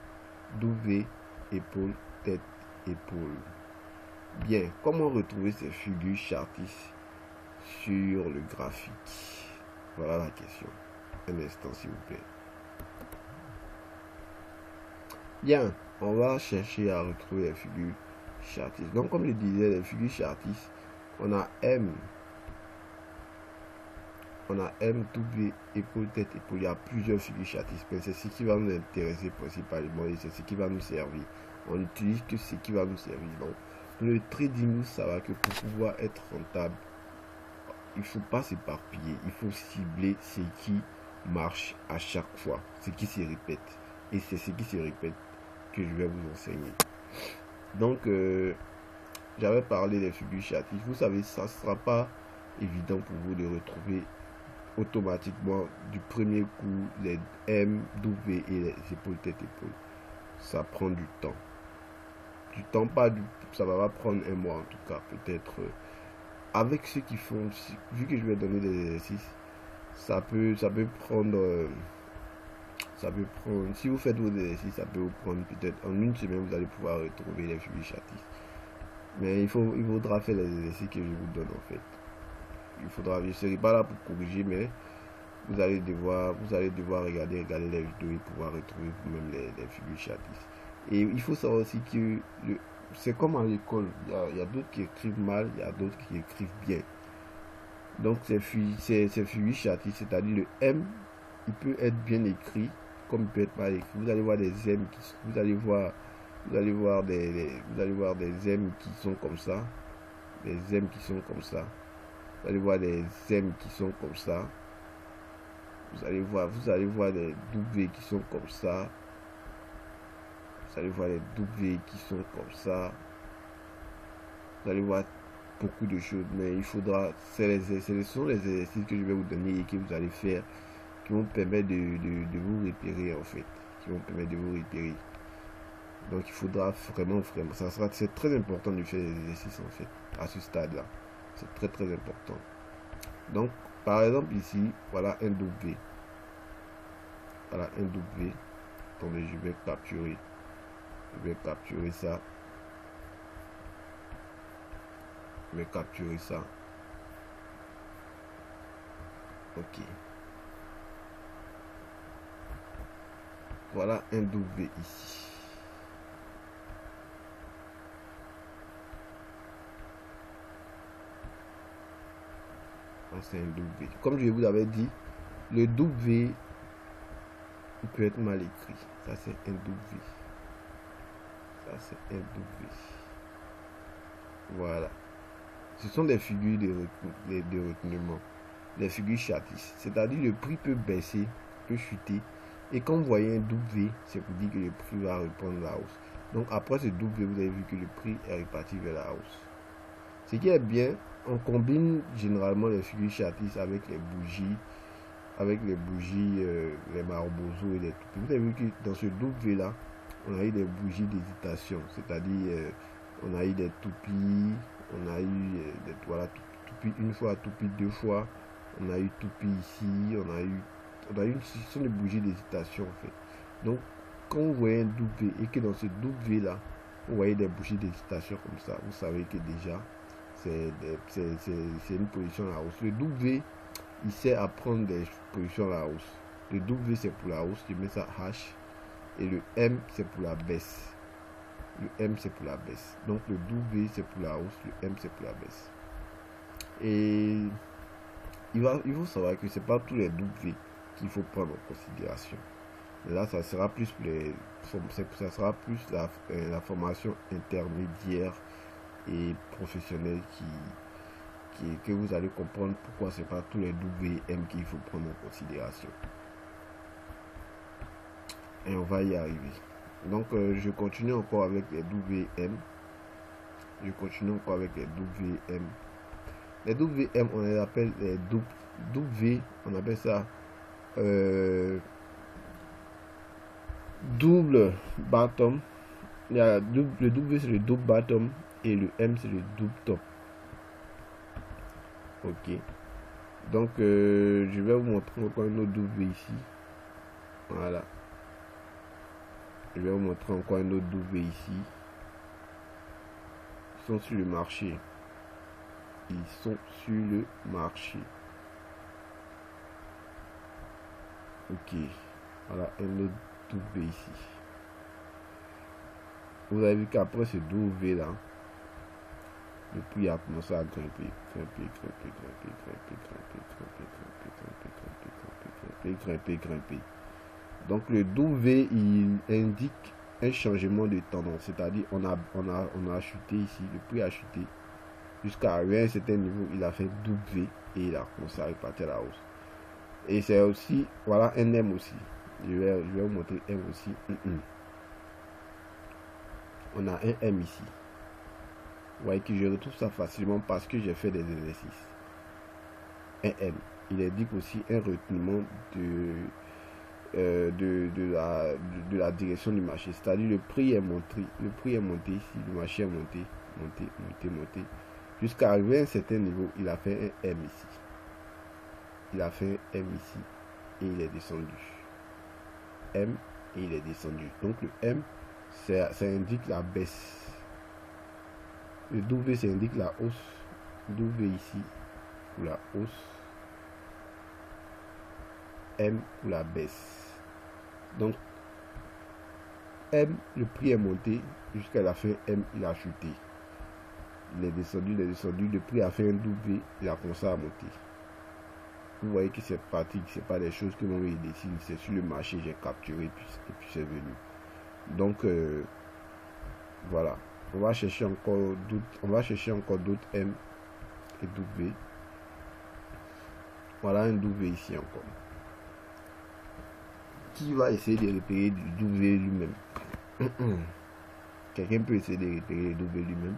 W, épaule, tête, épaule. Bien, comment retrouver ces figures chartistes sur le graphique? Voilà la question. Un instant s'il vous plaît. Bien, on va chercher à retrouver les figures chartistes. Donc comme je disais, les figures chartistes, on a M, W, épaule, tête, épaule. Il y a plusieurs figures chartistes, mais c'est ce qui va nous intéresser principalement et c'est ce qui va nous servir. On n'utilise que ce qui va nous servir. Donc le trading, ça va que pour pouvoir être rentable, il ne faut pas s'éparpiller, il faut cibler ce qui marche à chaque fois, ce qui se répète. Et c'est ce qui se répète que je vais vous enseigner. Donc, j'avais parlé des figures chartistes. Vous savez, ça ne sera pas évident pour vous de retrouver automatiquement du premier coup les M, W et les épaules, tête, épaule. Ça prend du temps. Ça va pas prendre un mois en tout cas, peut-être. Avec ceux qui font, vu que je vais donner des exercices, ça peut prendre, si vous faites vos exercices, ça peut vous prendre peut-être en une semaine, vous allez pouvoir retrouver les figures chartistes. Mais il faudra faire les exercices que je vous donne en fait. Je ne serai pas là pour corriger, mais vous allez devoir regarder les vidéos et pouvoir retrouver vous-même les figures chartistes. Et il faut savoir aussi que c'est comme à l'école, il y a d'autres qui écrivent mal, il y a d'autres qui écrivent bien. Donc ces figures chartistes, c'est-à-dire le M, il peut être bien écrit, comme il peut être mal écrit. Vous allez voir des M vous allez voir des M qui sont comme ça, des M qui sont comme ça. Vous allez voir des M qui sont comme ça. Vous allez voir des W qui sont comme ça. Vous allez voir les W qui sont comme ça. Vous allez voir beaucoup de choses, mais il faudra, ce sont les exercices que je vais vous donner et que vous allez faire qui vont permettre de vous repérer en fait. Qui vont permettre de vous repérer. Donc il faudra vraiment, c'est très important de faire les exercices en fait, à ce stade-là. C'est très très important. Donc, par exemple ici, voilà un W. Voilà un W. Attendez, je vais capturer. Je vais capturer ça. Je vais capturer ça. Ok. Voilà un W ici. C'est un W. Comme je vous avais dit, le W il peut être mal écrit. Ça c'est un W. Ça c'est un W. Voilà. Ce sont des figures de retenement. Des figures chartistes. C'est-à-dire le prix peut baisser, peut chuter. Et quand vous voyez un W, c'est pour dire que le prix va reprendre la hausse. Donc après ce W, vous avez vu que le prix est reparti vers la hausse. Ce qui est bien, on combine généralement les figures chartistes avec les bougies, les marbozo et les toupies. Vous avez vu que dans ce W là, on a eu des bougies d'hésitation, c'est-à-dire on a eu des toupies, on a eu des toupies une fois, toupie deux fois, on a eu toupie ici, on a eu ce sont des bougies d'hésitation en fait. Donc quand vous voyez un W et que dans ce W là, vous voyez des bougies d'excitation comme ça, vous savez que déjà c'est une position à la hausse. Le W, il sert à prendre des positions à la hausse. Le W c'est pour la hausse, je mets ça H. Et le M c'est pour la baisse. Le M c'est pour la baisse. Donc le W c'est pour la hausse, le M c'est pour la baisse. Et il faut savoir que c'est pas tous les W qu'il faut prendre en considération. Là, ça sera plus la formation intermédiaire et professionnelle que vous allez comprendre pourquoi c'est pas tous les WM qu'il faut prendre en considération. Et on va y arriver. Donc, je continue encore avec les WM. Je continue encore avec les WM. Les WM, on les appelle les W, on appelle ça double bottom. Le W c'est le double bottom et le M c'est le double top. Ok. Donc je vais vous montrer encore un autre W ici. Voilà. Je vais vous montrer encore un autre W ici. Ils sont sur le marché. Ils sont sur le marché. Ok. Voilà un autre W ici. Vous avez vu qu'après ce W là, le prix a commencé à grimper. Grimper. Donc le W il indique un changement de tendance, c'est-à-dire on a chuté ici, le prix a chuté jusqu'à un certain niveau, il a fait W et il a commencé à repartir à la hausse. Et c'est aussi, voilà un M aussi. Je vais vous montrer M aussi. On a un M ici. Vous voyez que je retrouve ça facilement parce que j'ai fait des exercices. Un M. Il indique aussi un reteniment de la direction du marché. C'est-à-dire le prix est monté. Le prix est monté ici. Le marché est monté. Monté. Jusqu'à arriver à un certain niveau, il a fait un M ici. Il a fait un M ici. Et il est descendu. M et il est descendu. Donc le M, ça indique la baisse. Le W, ça indique la hausse. W ici pour la hausse. M pour la baisse. Donc M, le prix est monté jusqu'à la fin. M, il a chuté. Il est descendu. Le prix a fait un W. Il a commencé à monter. Vous voyez que cette partie, c'est pas des choses que l'on décide, c'est sur le marché, j'ai capturé et puis c'est venu. Donc voilà, on va chercher encore d'autres M et W. Voilà un W ici encore. Qui va essayer de repérer du W lui-même? Quelqu'un peut essayer de repérer le W lui-même?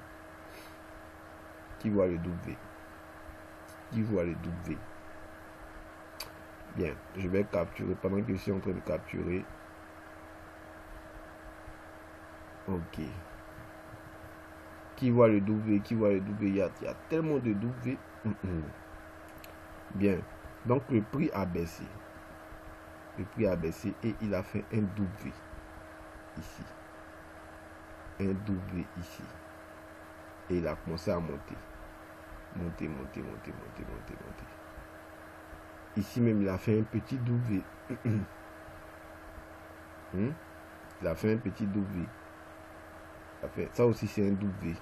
Qui voit le W? Qui voit le W? Bien, je vais capturer pendant que je suis en train de capturer. Ok. Qui voit le W? Qui voit le W? Il y a tellement de W. Bien. Donc le prix a baissé. Le prix a baissé et il a fait un W ici. Un W ici. Et il a commencé à monter. Monter. Ici même, il a fait un petit W. Il a fait un petit W. Ça aussi, c'est un W.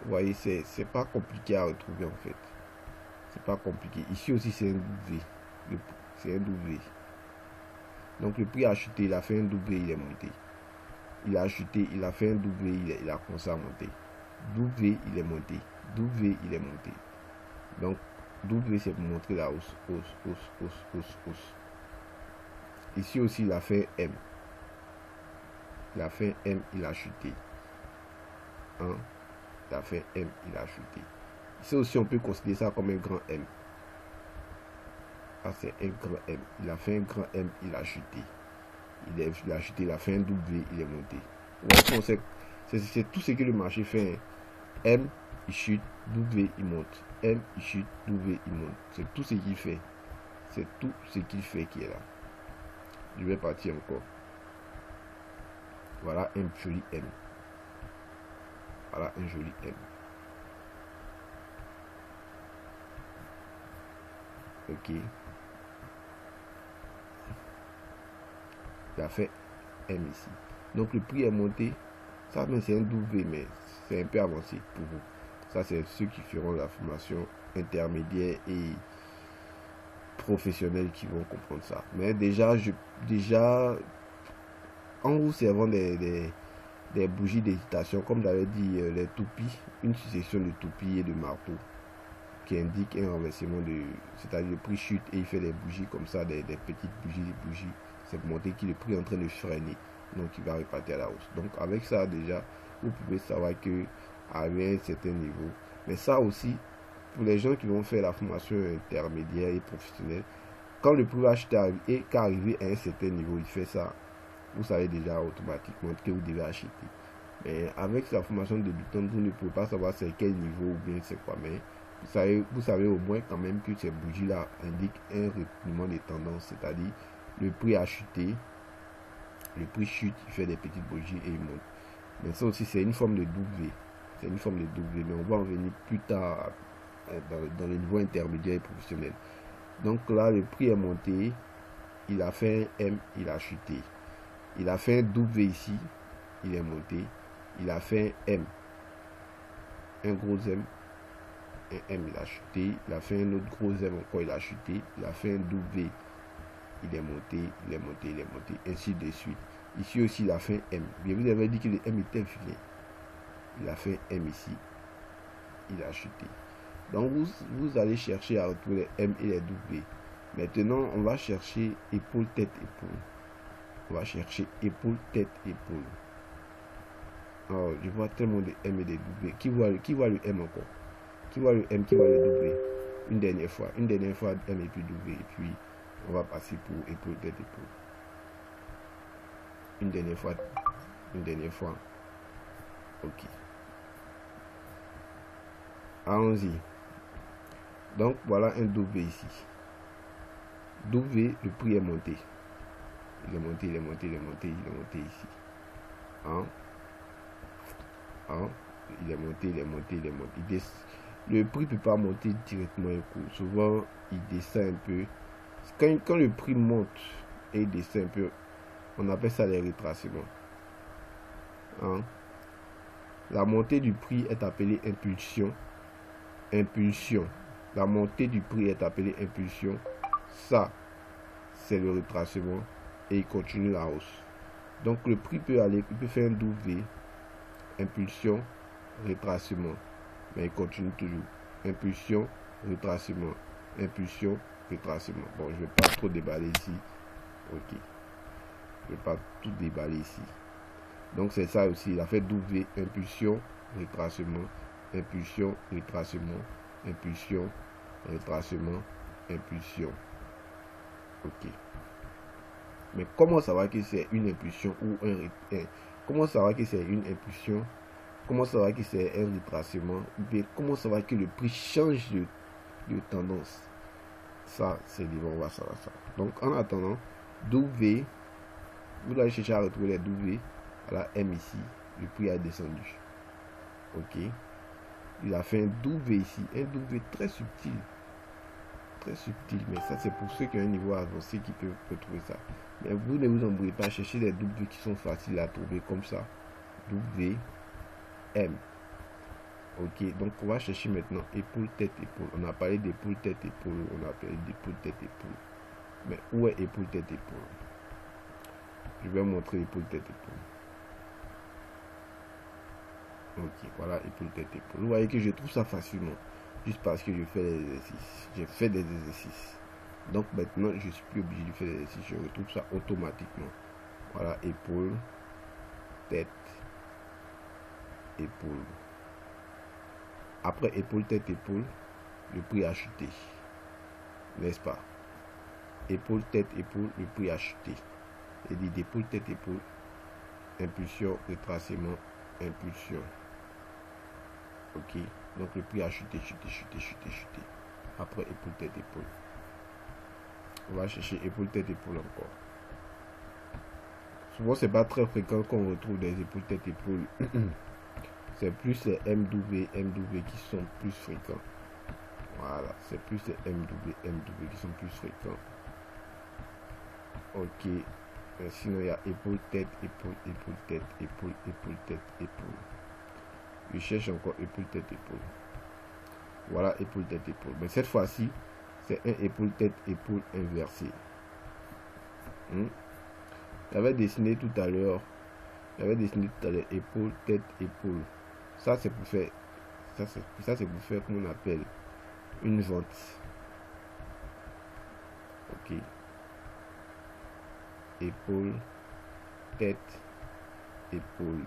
Vous voyez, c'est pas compliqué à retrouver en fait. C'est pas compliqué. Ici aussi, c'est un W. C'est un W. Donc, le prix a chuté. Il a fait un W. Il est monté. Il a chuté. Il a fait un W. Il a commencé à monter. W, il est monté. W, il est monté. Donc, W, c'est pour montrer la hausse. Ici aussi, il a fait M. Il a fait M, il a chuté. Il a fait M, il a chuté. Ici aussi, on peut considérer ça comme un grand M. Ah, c'est un grand M. Il a fait un grand M, il a chuté. Il a chuté, il a fait un W, il est monté. C'est tout ce que le marché fait. M, il chute, W, il monte. M, il chute, W, il monte. C'est tout ce qu'il fait. C'est tout ce qu'il fait qui est là. Je vais partir encore. Voilà un joli M. Voilà un joli M. Ok. Il a fait M ici. Donc le prix est monté. Ça, c'est un W, mais c'est un peu avancé pour vous. Ça, c'est ceux qui feront la formation intermédiaire et professionnelle qui vont comprendre ça. Mais déjà, en vous servant des bougies d'hésitation, comme j'avais dit, les toupies, une succession de toupies et de marteaux qui indique un renversement de, c'est-à-dire le prix chute et il fait des bougies comme ça, des petites bougies, c'est pour montrer que le prix est en train de freiner, donc il va repartir à la hausse. Donc avec ça déjà, vous pouvez savoir que à un certain niveau, mais ça aussi, pour les gens qui vont faire la formation intermédiaire et professionnelle, quand le prix va acheter et qu'arriver à un certain niveau, il fait ça, vous savez déjà automatiquement que vous devez acheter. Mais avec la formation débutante, vous ne pouvez pas savoir c'est quel niveau ou bien c'est quoi, mais vous savez au moins quand même que ces bougies-là indiquent un reculement des tendances, c'est-à-dire le prix a chuté, le prix chute, il fait des petites bougies et il monte. Mais ça aussi, c'est une forme de W. C'est une forme de W, mais on va en venir plus tard dans les niveaux intermédiaires et professionnels. Donc là, le prix est monté, il a fait un M, il a chuté. Il a fait un W ici, il est monté. Il a fait un M, un gros M, un M, il a chuté. Il a fait un autre gros M encore, il a chuté. Il a fait un W, il est monté, il est monté, il est monté, ainsi de suite. Ici aussi, il a fait un M. Bien, vous avez dit que le M était infini. Il a fait un M ici, il a chuté. Donc, vous allez chercher à retrouver les M et les W. Maintenant, on va chercher épaule, tête, épaule. On va chercher épaule, tête, épaule. Alors, je vois tellement de M et de W. Qui voit le M encore? Qui voit le M, qui voit le W? Une dernière fois, M et puis W. Et puis, on va passer pour épaule, tête, épaule. Une dernière fois. Ok. Allons-y. Donc, voilà un W ici. W, le prix est monté. Il est monté ici. Hein? Il est monté. Le prix ne peut pas monter directement un coup. Souvent, il descend un peu. Quand le prix monte et descend un peu, on appelle ça les retracements. Hein? La montée du prix est appelée impulsion. La montée du prix est appelée impulsion. Ça, c'est le retracement. Et il continue la hausse. Donc le prix peut faire un W, impulsion, retracement. Mais il continue toujours. Impulsion, retracement. Impulsion, retracement. Bon, je ne vais pas trop déballer ici. Ok. Je ne vais pas tout déballer ici. Donc c'est ça aussi. Il a fait W, impulsion, retracement. Impulsion, retracement. Impulsion, retracement. Impulsion. Ok. Mais comment savoir que c'est une impulsion ou comment savoir que c'est une impulsion? Comment savoir que c'est un retracement? Comment savoir que le prix change de tendance? Ça, c'est libre, on va savoir ça. Donc, en attendant, W, vous allez chercher à retrouver les W. Voilà, M ici, le prix a descendu. Ok. Il a fait un W ici, un W très subtil. Très subtil, mais ça, c'est pour ceux qui ont un niveau avancé qui peuvent retrouver ça. Mais vous ne vous embrouillez pas, chercher des W qui sont faciles à trouver comme ça. W, M. Ok, donc on va chercher maintenant épaule, tête, épaule. On a parlé d'épaule, tête, épaule. On a parlé d'épaule, tête, épaule. Mais où est épaule, tête, épaule? Je vais montrer épaule, tête, épaule. Ok, voilà épaule, tête, épaule. Vous voyez que je trouve ça facilement. Juste parce que je fais des exercices. J'ai fait des exercices. Donc maintenant, je ne suis plus obligé de faire des exercices. Je retrouve ça automatiquement. Voilà, épaule, tête, épaule. Après épaule, tête, épaule, le prix a chuté. N'est-ce pas? Épaule, tête, épaule, le prix a chuté. Et dit d'épaule, tête, épaule, impulsion, retracement, impulsion. Ok, donc le prix a chuté. Après épaule, tête, épaule. On va chercher épaule, tête, épaule encore. Souvent, c'est pas très fréquent qu'on retrouve des épaules tête-épaule. C'est plus les MW qui sont plus fréquents. Voilà, c'est plus les MW qui sont plus fréquents. Ok. Sinon, il y a épaule, tête, épaule, épaule, tête, épaule, épaule, tête, épaule. Je cherche encore épaule, tête, épaule. Voilà, épaule, tête, épaule. Mais cette fois-ci, c'est un épaule, tête, épaule inversé. J'avais dessiné tout à l'heure. Épaule, tête, épaule. Ça, c'est pour faire. Ça, c'est pour faire comme on appelle une vente. Ok. Épaule, tête, épaule.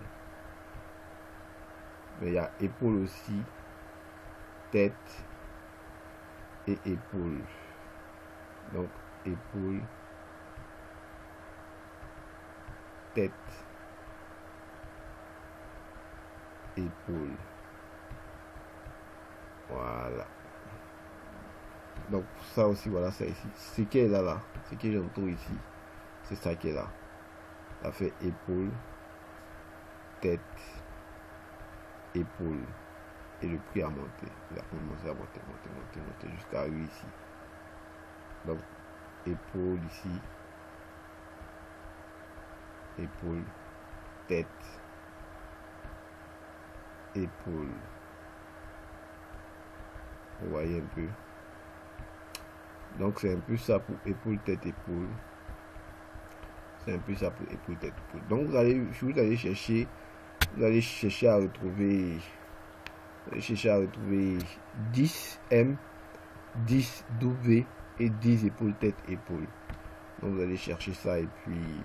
Mais il y a épaule aussi, tête et épaule. Donc, épaule, tête, épaule. Voilà. Donc, ça aussi, voilà, ça ici. Ce qui est là, ce qui est autour ici, c'est ça qui est là. Ça fait épaule, tête, épaule. Et le prix a monté. Il a commencé à monter jusqu'à arriver ici. Donc, épaule ici. Épaule, tête, épaule. Vous voyez un peu. Donc, c'est un peu ça pour épaule, tête, épaule. C'est un peu ça pour épaule, tête, épaule. Donc, vous allez chercher à retrouver 10 M, 10 W et 10 épaules, tête, épaule. Donc, vous allez chercher ça et puis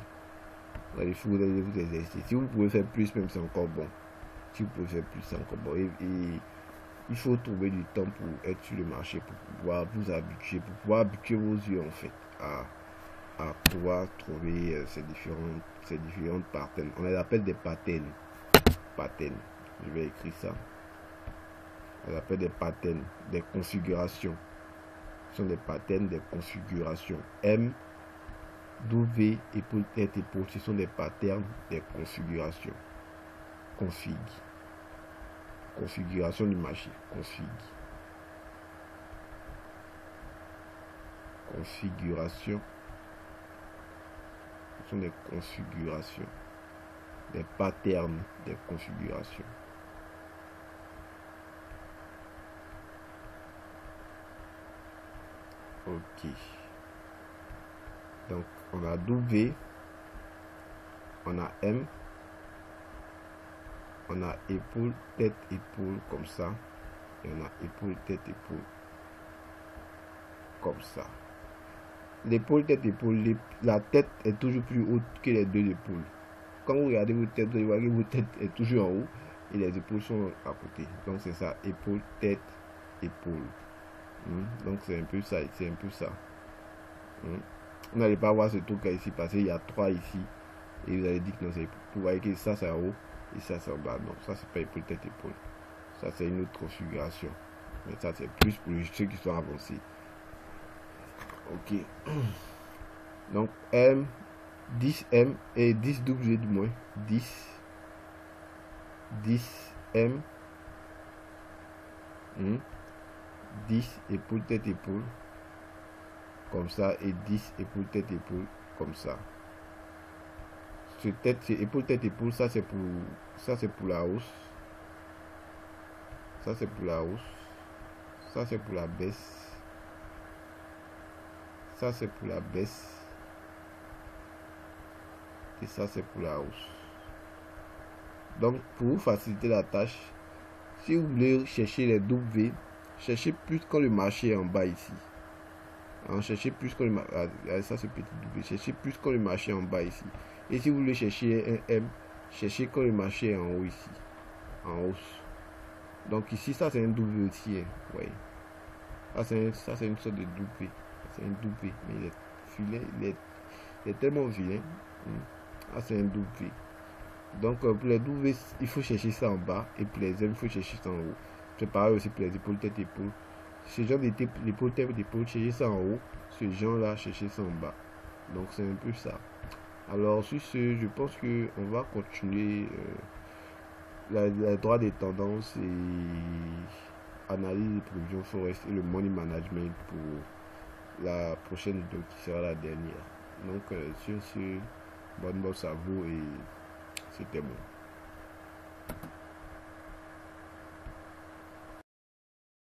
vous allez vous exercer. Si vous pouvez faire plus, même c'est encore bon. Si vous pouvez faire plus, c'est encore bon. Et il faut trouver du temps pour être sur le marché, pour pouvoir vous habituer, pour pouvoir habituer vos yeux en fait à pouvoir trouver ces différentes patterns. On les appelle des patterns. Je vais écrire ça. On les appelle des patterns, des configurations. Ce sont des patterns, des configurations. M, W, épaule, tête, épaule, ce sont des patterns, des configurations. Configuration du marché. Configuration. Ce sont des configurations. Des patterns, des configurations. Ok. Donc, on a W, on a M, on a épaule, tête, épaule, comme ça. Et on a épaule, tête, épaule, comme ça. L'épaule, tête, épaule, la tête est toujours plus haute que les deux épaules. Quand vous regardez votre tête, vous voyez que votre tête est toujours en haut et les épaules sont à côté. Donc, c'est ça, épaule, tête, épaule. Donc, c'est un peu ça, Vous n'allez pas voir ce truc ici parce qu'il y a 3 ici. Et vous allez dire que non, vous voyez que ça c'est en haut et ça c'est en bas. Non, ça c'est pas épaule, tête, épaule. Ça c'est une autre configuration. Mais ça c'est plus pour ceux qui sont avancés. Ok. Donc M, 10M et 10W du moins. 10M. 10 épaule, tête, épaule. Comme ça. Et 10 épaule, tête, épaule. Comme ça. C'est épaule, tête, épaule. Ça c'est pour la hausse. Ça c'est pour la hausse. Ça c'est pour la baisse. Ça c'est pour la baisse. Et ça c'est pour la hausse. Donc pour vous faciliter la tâche, si vous voulez chercher les W, cherchez plus quand le marché est en bas ici. Cherchez plus quand le marché, ça c'est petit W, cherchez plus quand le marché est en bas ici. Et si vous voulez chercher un M, cherchez quand le marché est en haut ici, en hausse. Donc ici ça c'est un W aussi, vous voyez. Ça c'est une sorte de W, c'est un W, mais il est filé, il est tellement vilain. C'est un W. Donc pour les W, il faut chercher ça en bas. Et pour les M, il faut chercher ça en haut. C'est pareil aussi pour les épaules, tête, épaule. Ce genre d'épaule, tête, épaule, chercher ça en haut. Ce genre là, chercher ça en bas. Donc c'est un peu ça. Alors sur ce, je pense que on va continuer la droite des tendances et analyse des provisions forest et le money management pour la prochaine vidéo qui sera la dernière. Donc sur ce, bonne bosse à vous et c'était bon.